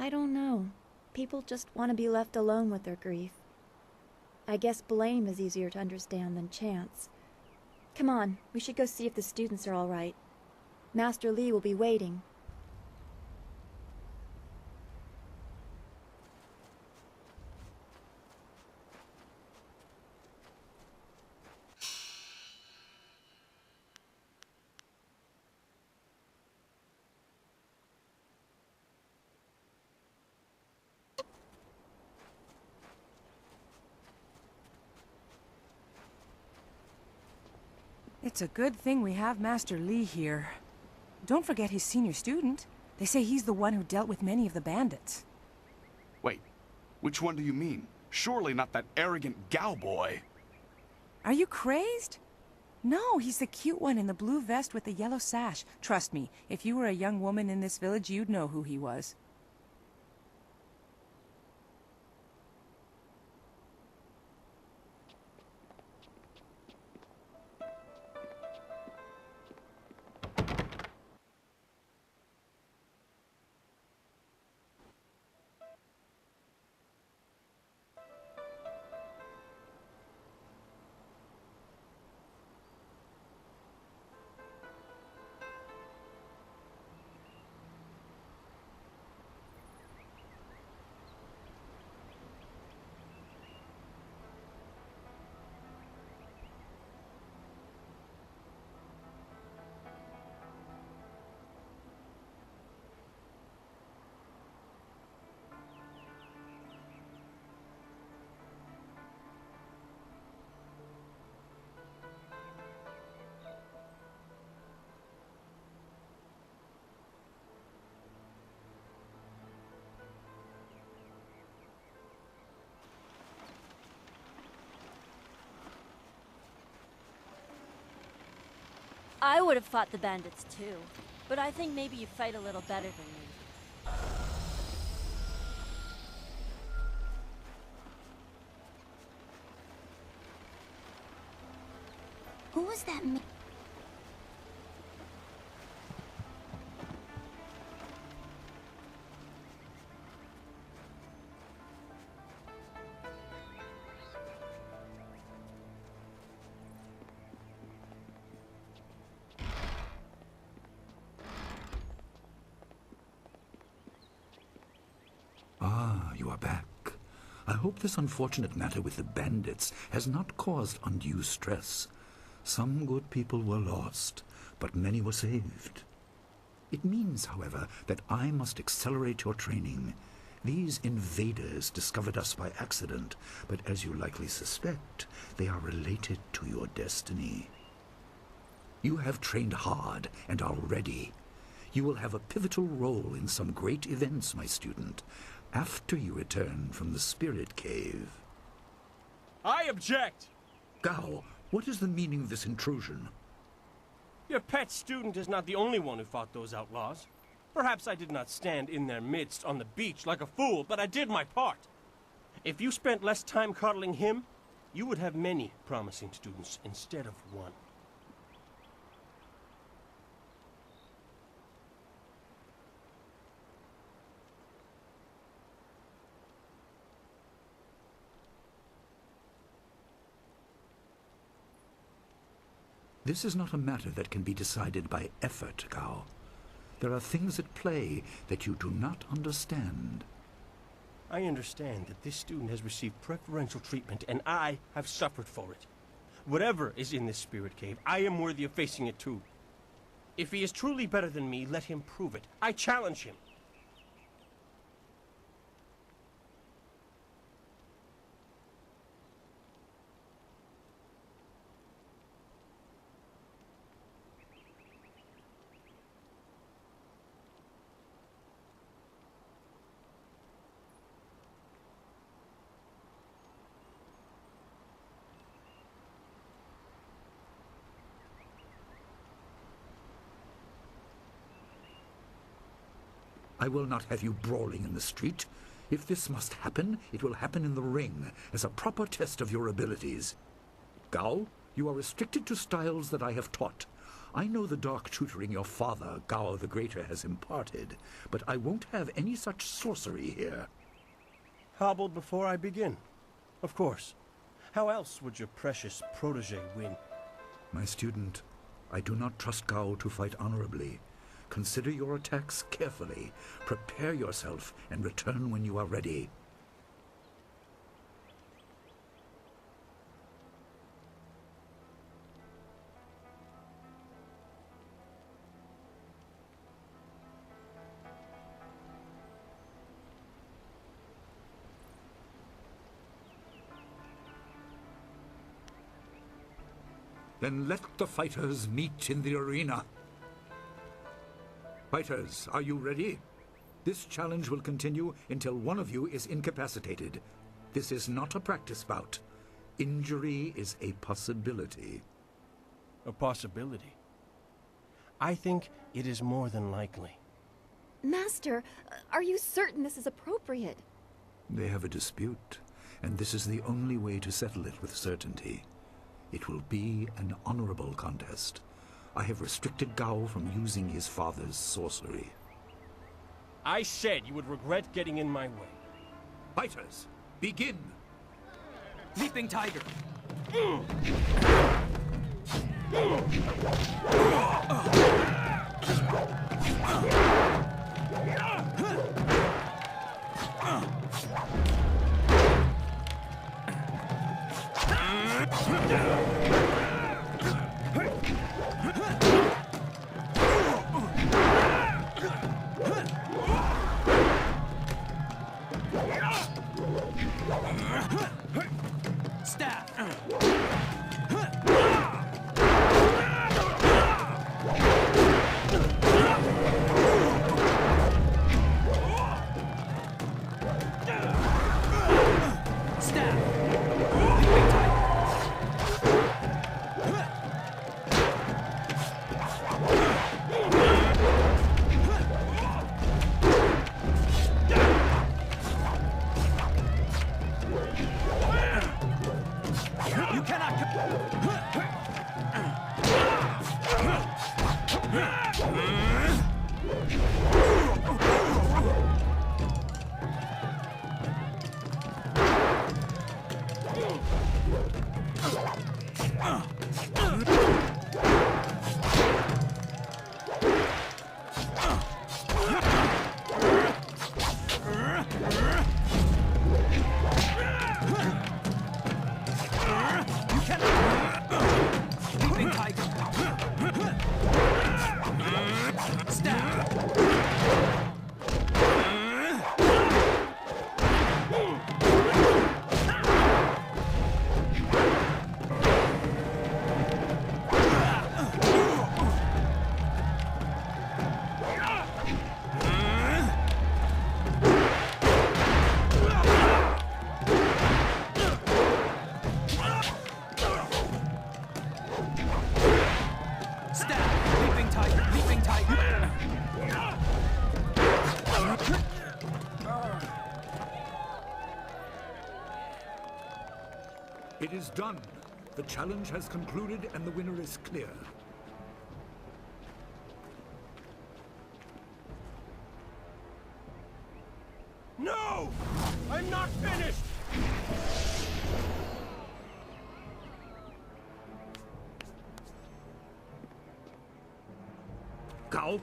I don't know. People just want to be left alone with their grief. I guess blame is easier to understand than chance. Come on, we should go see if the students are all right. Master Li will be waiting. It's a good thing we have Master Li here. Don't forget his senior student. They say he's the one who dealt with many of the bandits. Wait, which one do you mean? Surely not that arrogant Gao boy. Are you crazed? No, he's the cute one in the blue vest with the yellow sash. Trust me, if you were a young woman in this village, you'd know who he was. I would have fought the bandits too, but I think maybe you fight a little better than me. Who was that man? Ah, you are back. I hope this unfortunate matter with the bandits has not caused undue stress. Some good people were lost, but many were saved. It means, however, that I must accelerate your training. These invaders discovered us by accident, but as you likely suspect, they are related to your destiny. You have trained hard and are ready. You will have a pivotal role in some great events, my student, after you return from the Spirit Cave. I object! Gao, what is the meaning of this intrusion? Your pet student is not the only one who fought those outlaws. Perhaps I did not stand in their midst on the beach like a fool, but I did my part. If you spent less time coddling him, you would have many promising students instead of one. This is not a matter that can be decided by effort, Gao. There are things at play that you do not understand. I understand that this student has received preferential treatment, and I have suffered for it. Whatever is in this spirit cave, I am worthy of facing it too. If he is truly better than me, let him prove it. I challenge him. I will not have you brawling in the street. If this must happen, it will happen in the ring, as a proper test of your abilities. Gao, you are restricted to styles that I have taught. I know the dark tutoring your father, Gao the Greater, has imparted, but I won't have any such sorcery here. Hobbled before I begin. Of course. How else would your precious protege win? My student, I do not trust Gao to fight honorably. Consider your attacks carefully. Prepare yourself and return when you are ready. Then let the fighters meet in the arena. Fighters, are you ready? This challenge will continue until one of you is incapacitated. This is not a practice bout. Injury is a possibility. A possibility? I think it is more than likely. Master, are you certain this is appropriate? They have a dispute, and this is the only way to settle it with certainty. It will be an honorable contest. I have restricted Gao from using his father's sorcery. I said you would regret getting in my way. Fighters, begin! Leaping Tiger! Staff! You cannot Leaping tiger. Stab. It is done. The challenge has concluded and the winner is clear. No! I'm not finished! Gao,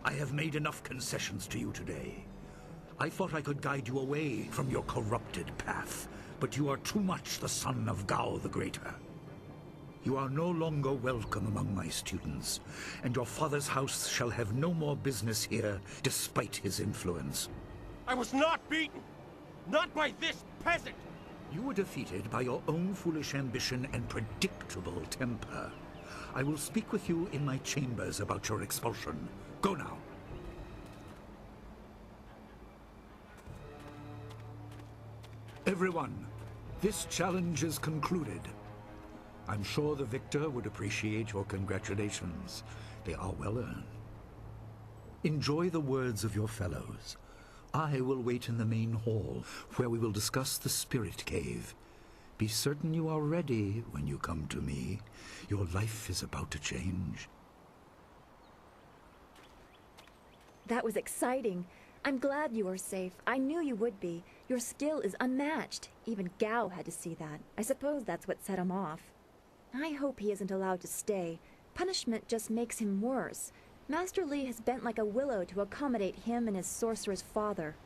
I have made enough concessions to you today. I thought I could guide you away from your corrupted path, but you are too much the son of Gao the Greater. You are no longer welcome among my students, and your father's house shall have no more business here, despite his influence. I was not beaten! Not by this peasant! You were defeated by your own foolish ambition and predictable temper. I will speak with you in my chambers about your expulsion. Go now. Everyone, this challenge is concluded. I'm sure the victor would appreciate your congratulations. They are well earned. Enjoy the words of your fellows. I will wait in the main hall, where we will discuss the Spirit Cave. Be certain you are ready when you come to me. Your life is about to change. That was exciting. I'm glad you are safe. I knew you would be. Your skill is unmatched. Even Gao had to see that. I suppose that's what set him off. I hope he isn't allowed to stay. Punishment just makes him worse. Master Li has bent like a willow to accommodate him and his sorcerer's father.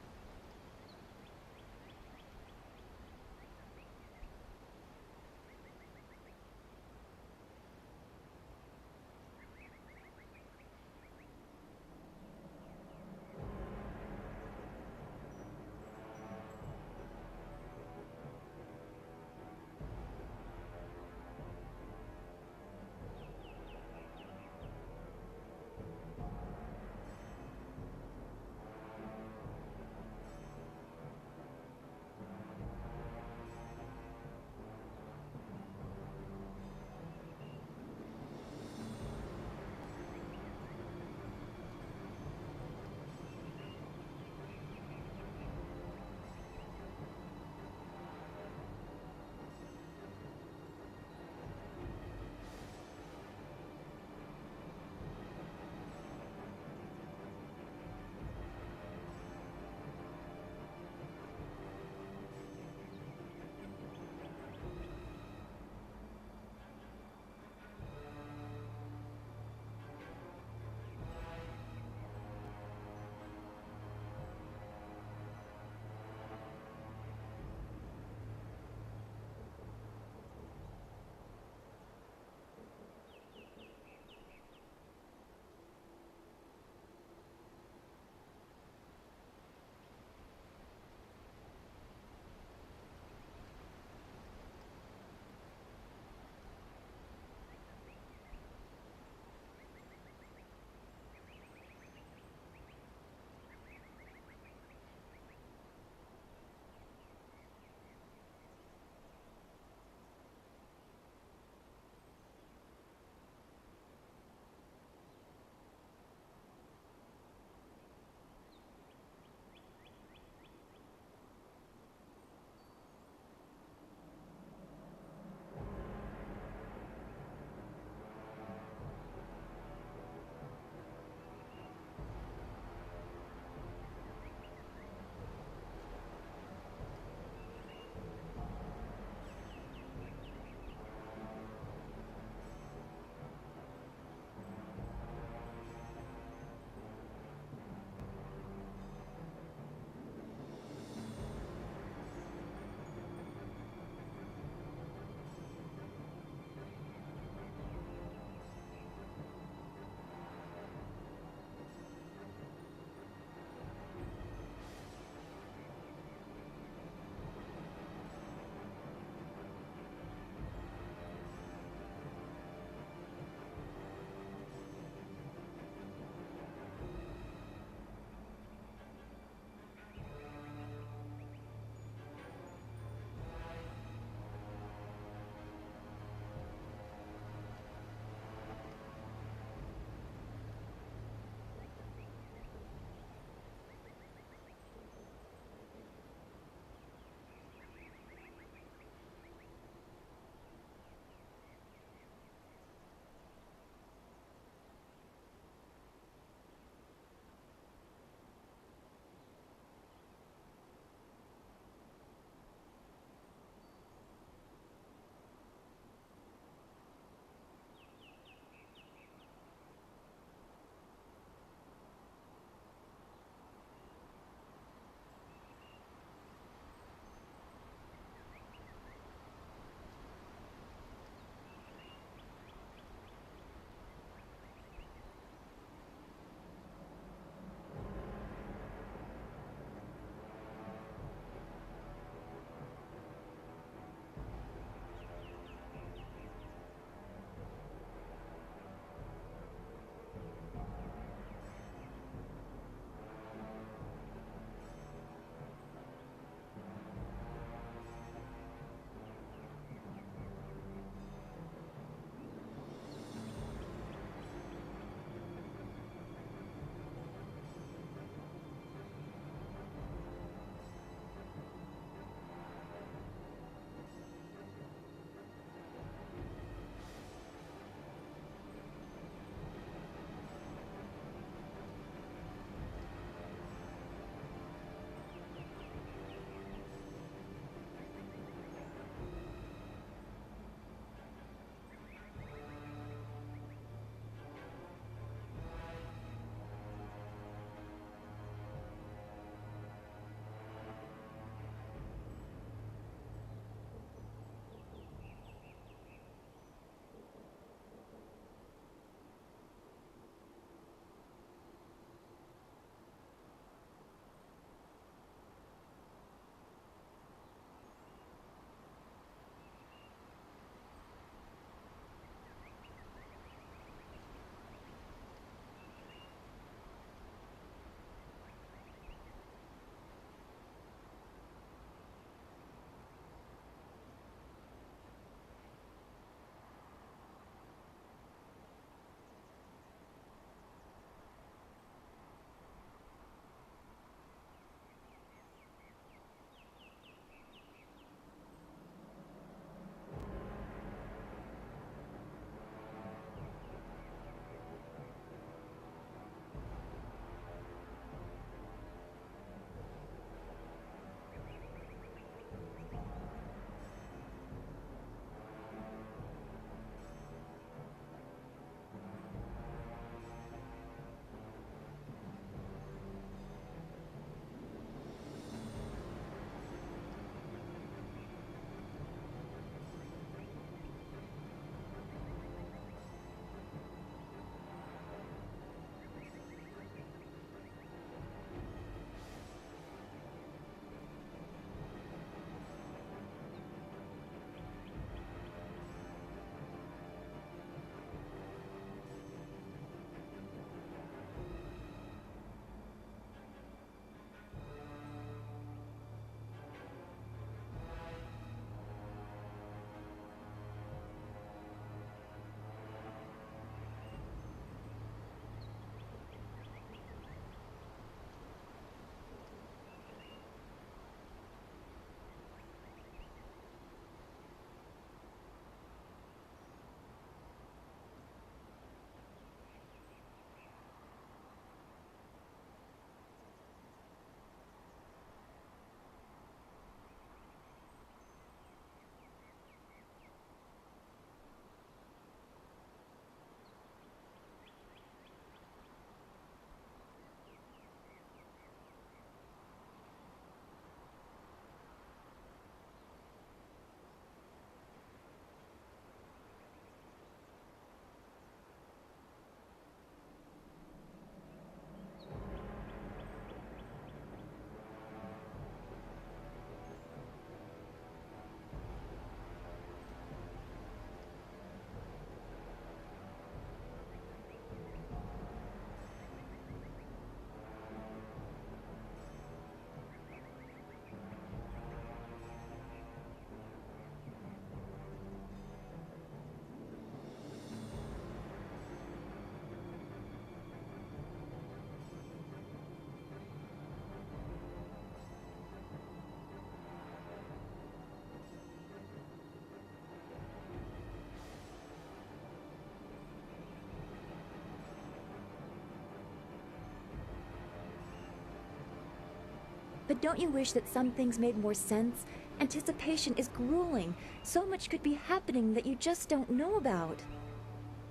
Don't you wish that some things made more sense? Anticipation is grueling. So much could be happening that you just don't know about.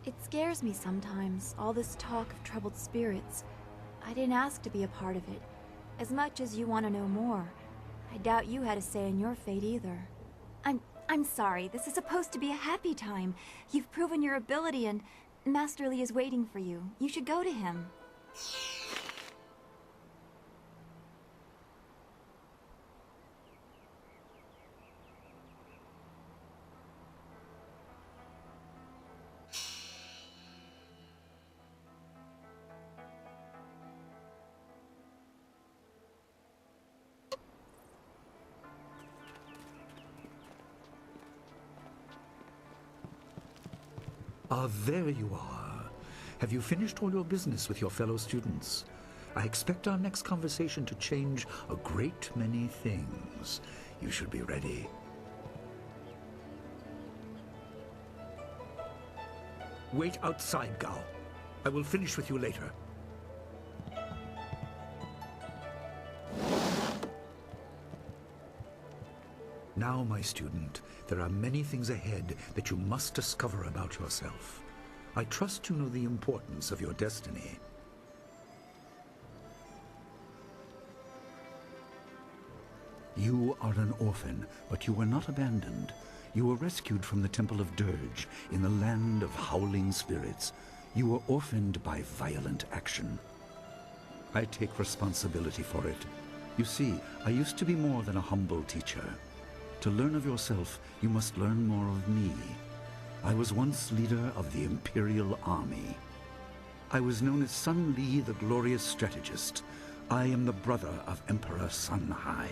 It scares me sometimes, all this talk of troubled spirits. I didn't ask to be a part of it. As much as you want to know more, I doubt you had a say in your fate either. I'm sorry, this is supposed to be a happy time. You've proven your ability and Master Li is waiting for you. You should go to him. Ah, there you are. Have you finished all your business with your fellow students? I expect our next conversation to change a great many things. You should be ready. Wait outside, Gao. I will finish with you later. Now, my student, there are many things ahead that you must discover about yourself. I trust you know the importance of your destiny. You are an orphan, but you were not abandoned. You were rescued from the Temple of Dirge in the land of howling spirits. You were orphaned by violent action. I take responsibility for it. You see, I used to be more than a humble teacher. To learn of yourself, you must learn more of me. I was once leader of the Imperial Army. I was known as Sun Li, the glorious strategist. I am the brother of Emperor Sun Hai.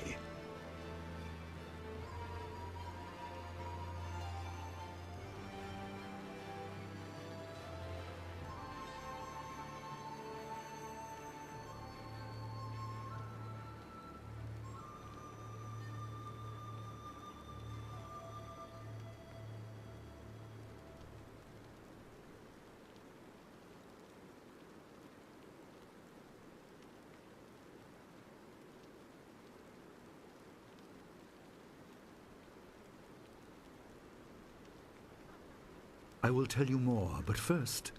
I will tell you more, but first,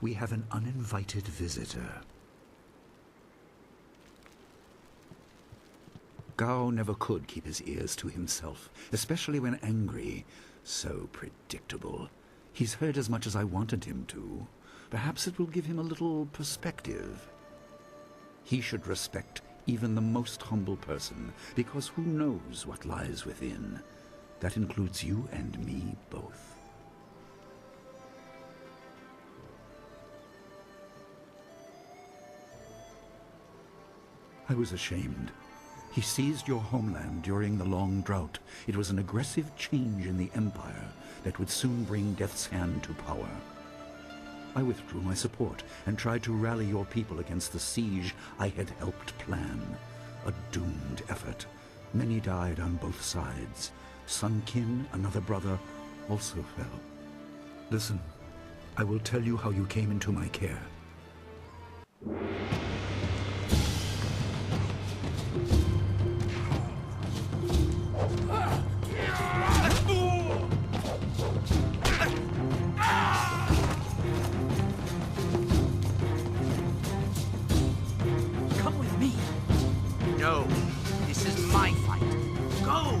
we have an uninvited visitor. Gao never could keep his ears to himself, especially when angry. So predictable. He's heard as much as I wanted him to. Perhaps it will give him a little perspective. He should respect even the most humble person, because who knows what lies within? That includes you and me both. I was ashamed. He seized your homeland during the long drought. It was an aggressive change in the Empire that would soon bring Death's Hand to power. I withdrew my support and tried to rally your people against the siege I had helped plan. A doomed effort. Many died on both sides. Sun Qin, another brother, also fell. Listen, I will tell you how you came into my care. Come with me. No, this is my fight. Go!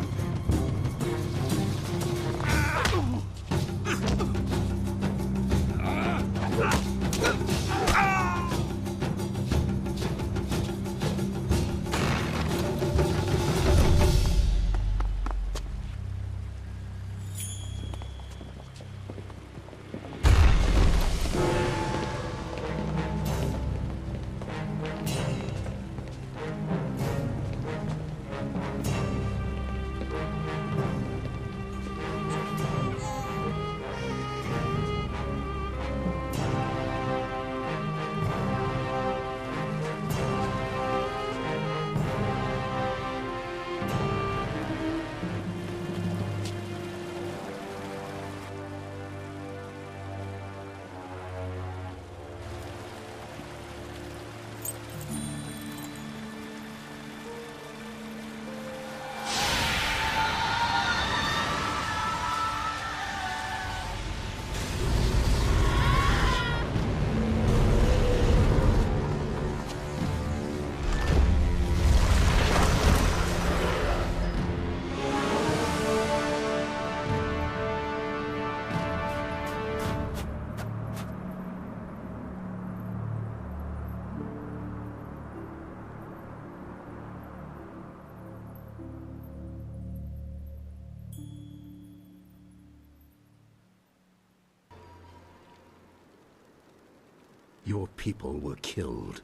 Your people were killed.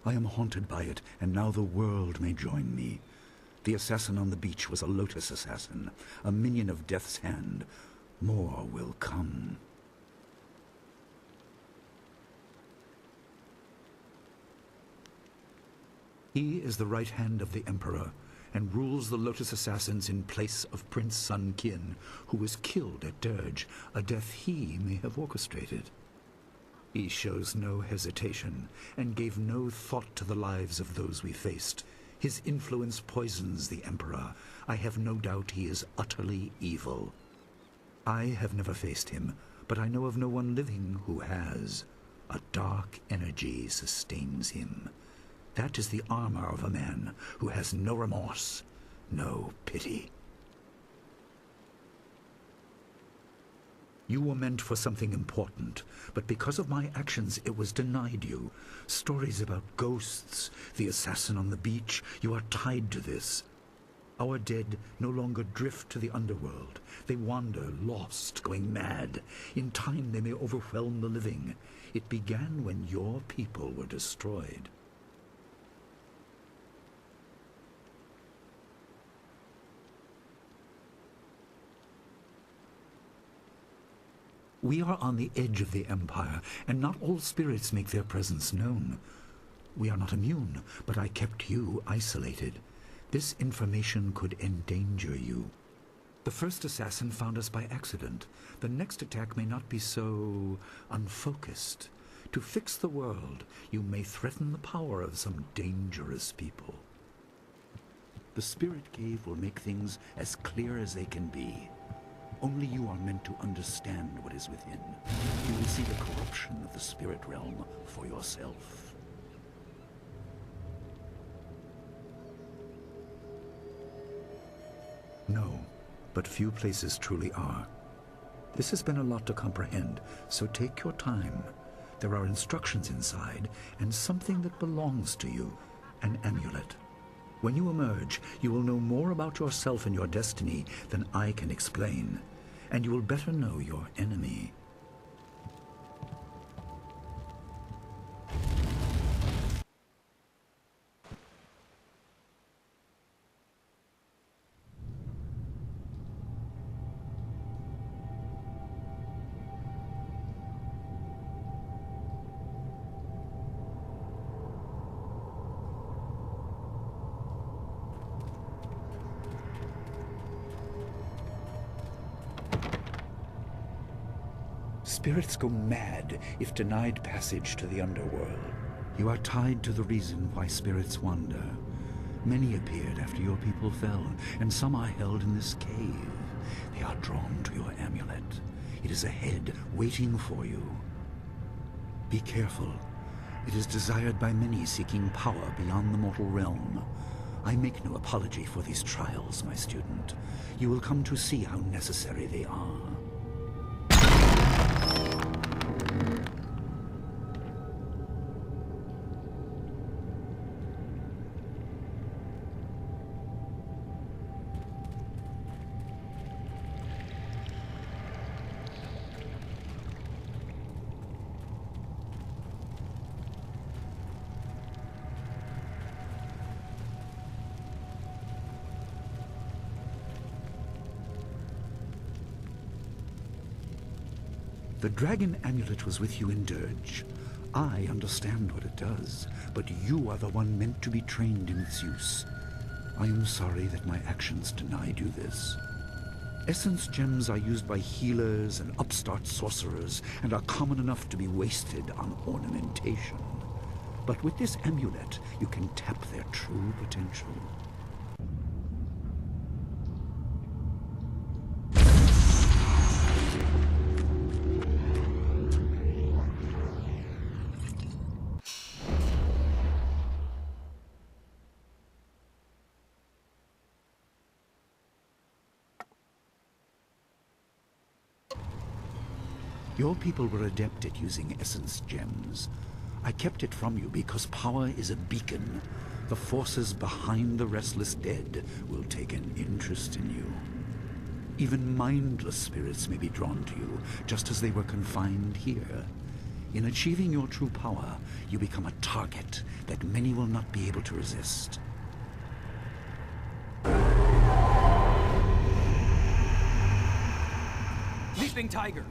I am haunted by it, and now the world may join me. The assassin on the beach was a Lotus assassin, a minion of Death's Hand. More will come. He is the right hand of the Emperor, and rules the Lotus assassins in place of Prince Sun Qian, who was killed at Dirge, a death he may have orchestrated. He shows no hesitation, and gave no thought to the lives of those we faced. His influence poisons the Emperor. I have no doubt he is utterly evil. I have never faced him, but I know of no one living who has. A dark energy sustains him. That is the armor of a man who has no remorse, no pity. You were meant for something important, but because of my actions it was denied you. Stories about ghosts, the assassin on the beach, you are tied to this. Our dead no longer drift to the underworld. They wander, lost, going mad. In time they may overwhelm the living. It began when your people were destroyed. We are on the edge of the Empire, and not all spirits make their presence known. We are not immune, but I kept you isolated. This information could endanger you. The first assassin found us by accident. The next attack may not be so unfocused. To fix the world, you may threaten the power of some dangerous people. The Spirit Cave will make things as clear as they can be. Only you are meant to understand what is within. You will see the corruption of the spirit realm for yourself. No, but few places truly are. This has been a lot to comprehend, so take your time. There are instructions inside, and something that belongs to you, an amulet. When you emerge, you will know more about yourself and your destiny than I can explain, and you will better know your enemy. Spirits go mad if denied passage to the underworld. You are tied to the reason why spirits wander. Many appeared after your people fell, and some are held in this cave. They are drawn to your amulet. It is ahead, waiting for you. Be careful. It is desired by many seeking power beyond the mortal realm. I make no apology for these trials, my student. You will come to see how necessary they are. The dragon amulet was with you in Dirge. I understand what it does, but you are the one meant to be trained in its use. I am sorry that my actions denied you this. Essence gems are used by healers and upstart sorcerers, and are common enough to be wasted on ornamentation. But with this amulet, you can tap their true potential. Your people were adept at using essence gems. I kept it from you because power is a beacon. The forces behind the restless dead will take an interest in you. Even mindless spirits may be drawn to you, just as they were confined here. In achieving your true power, you become a target that many will not be able to resist. Leaping tiger.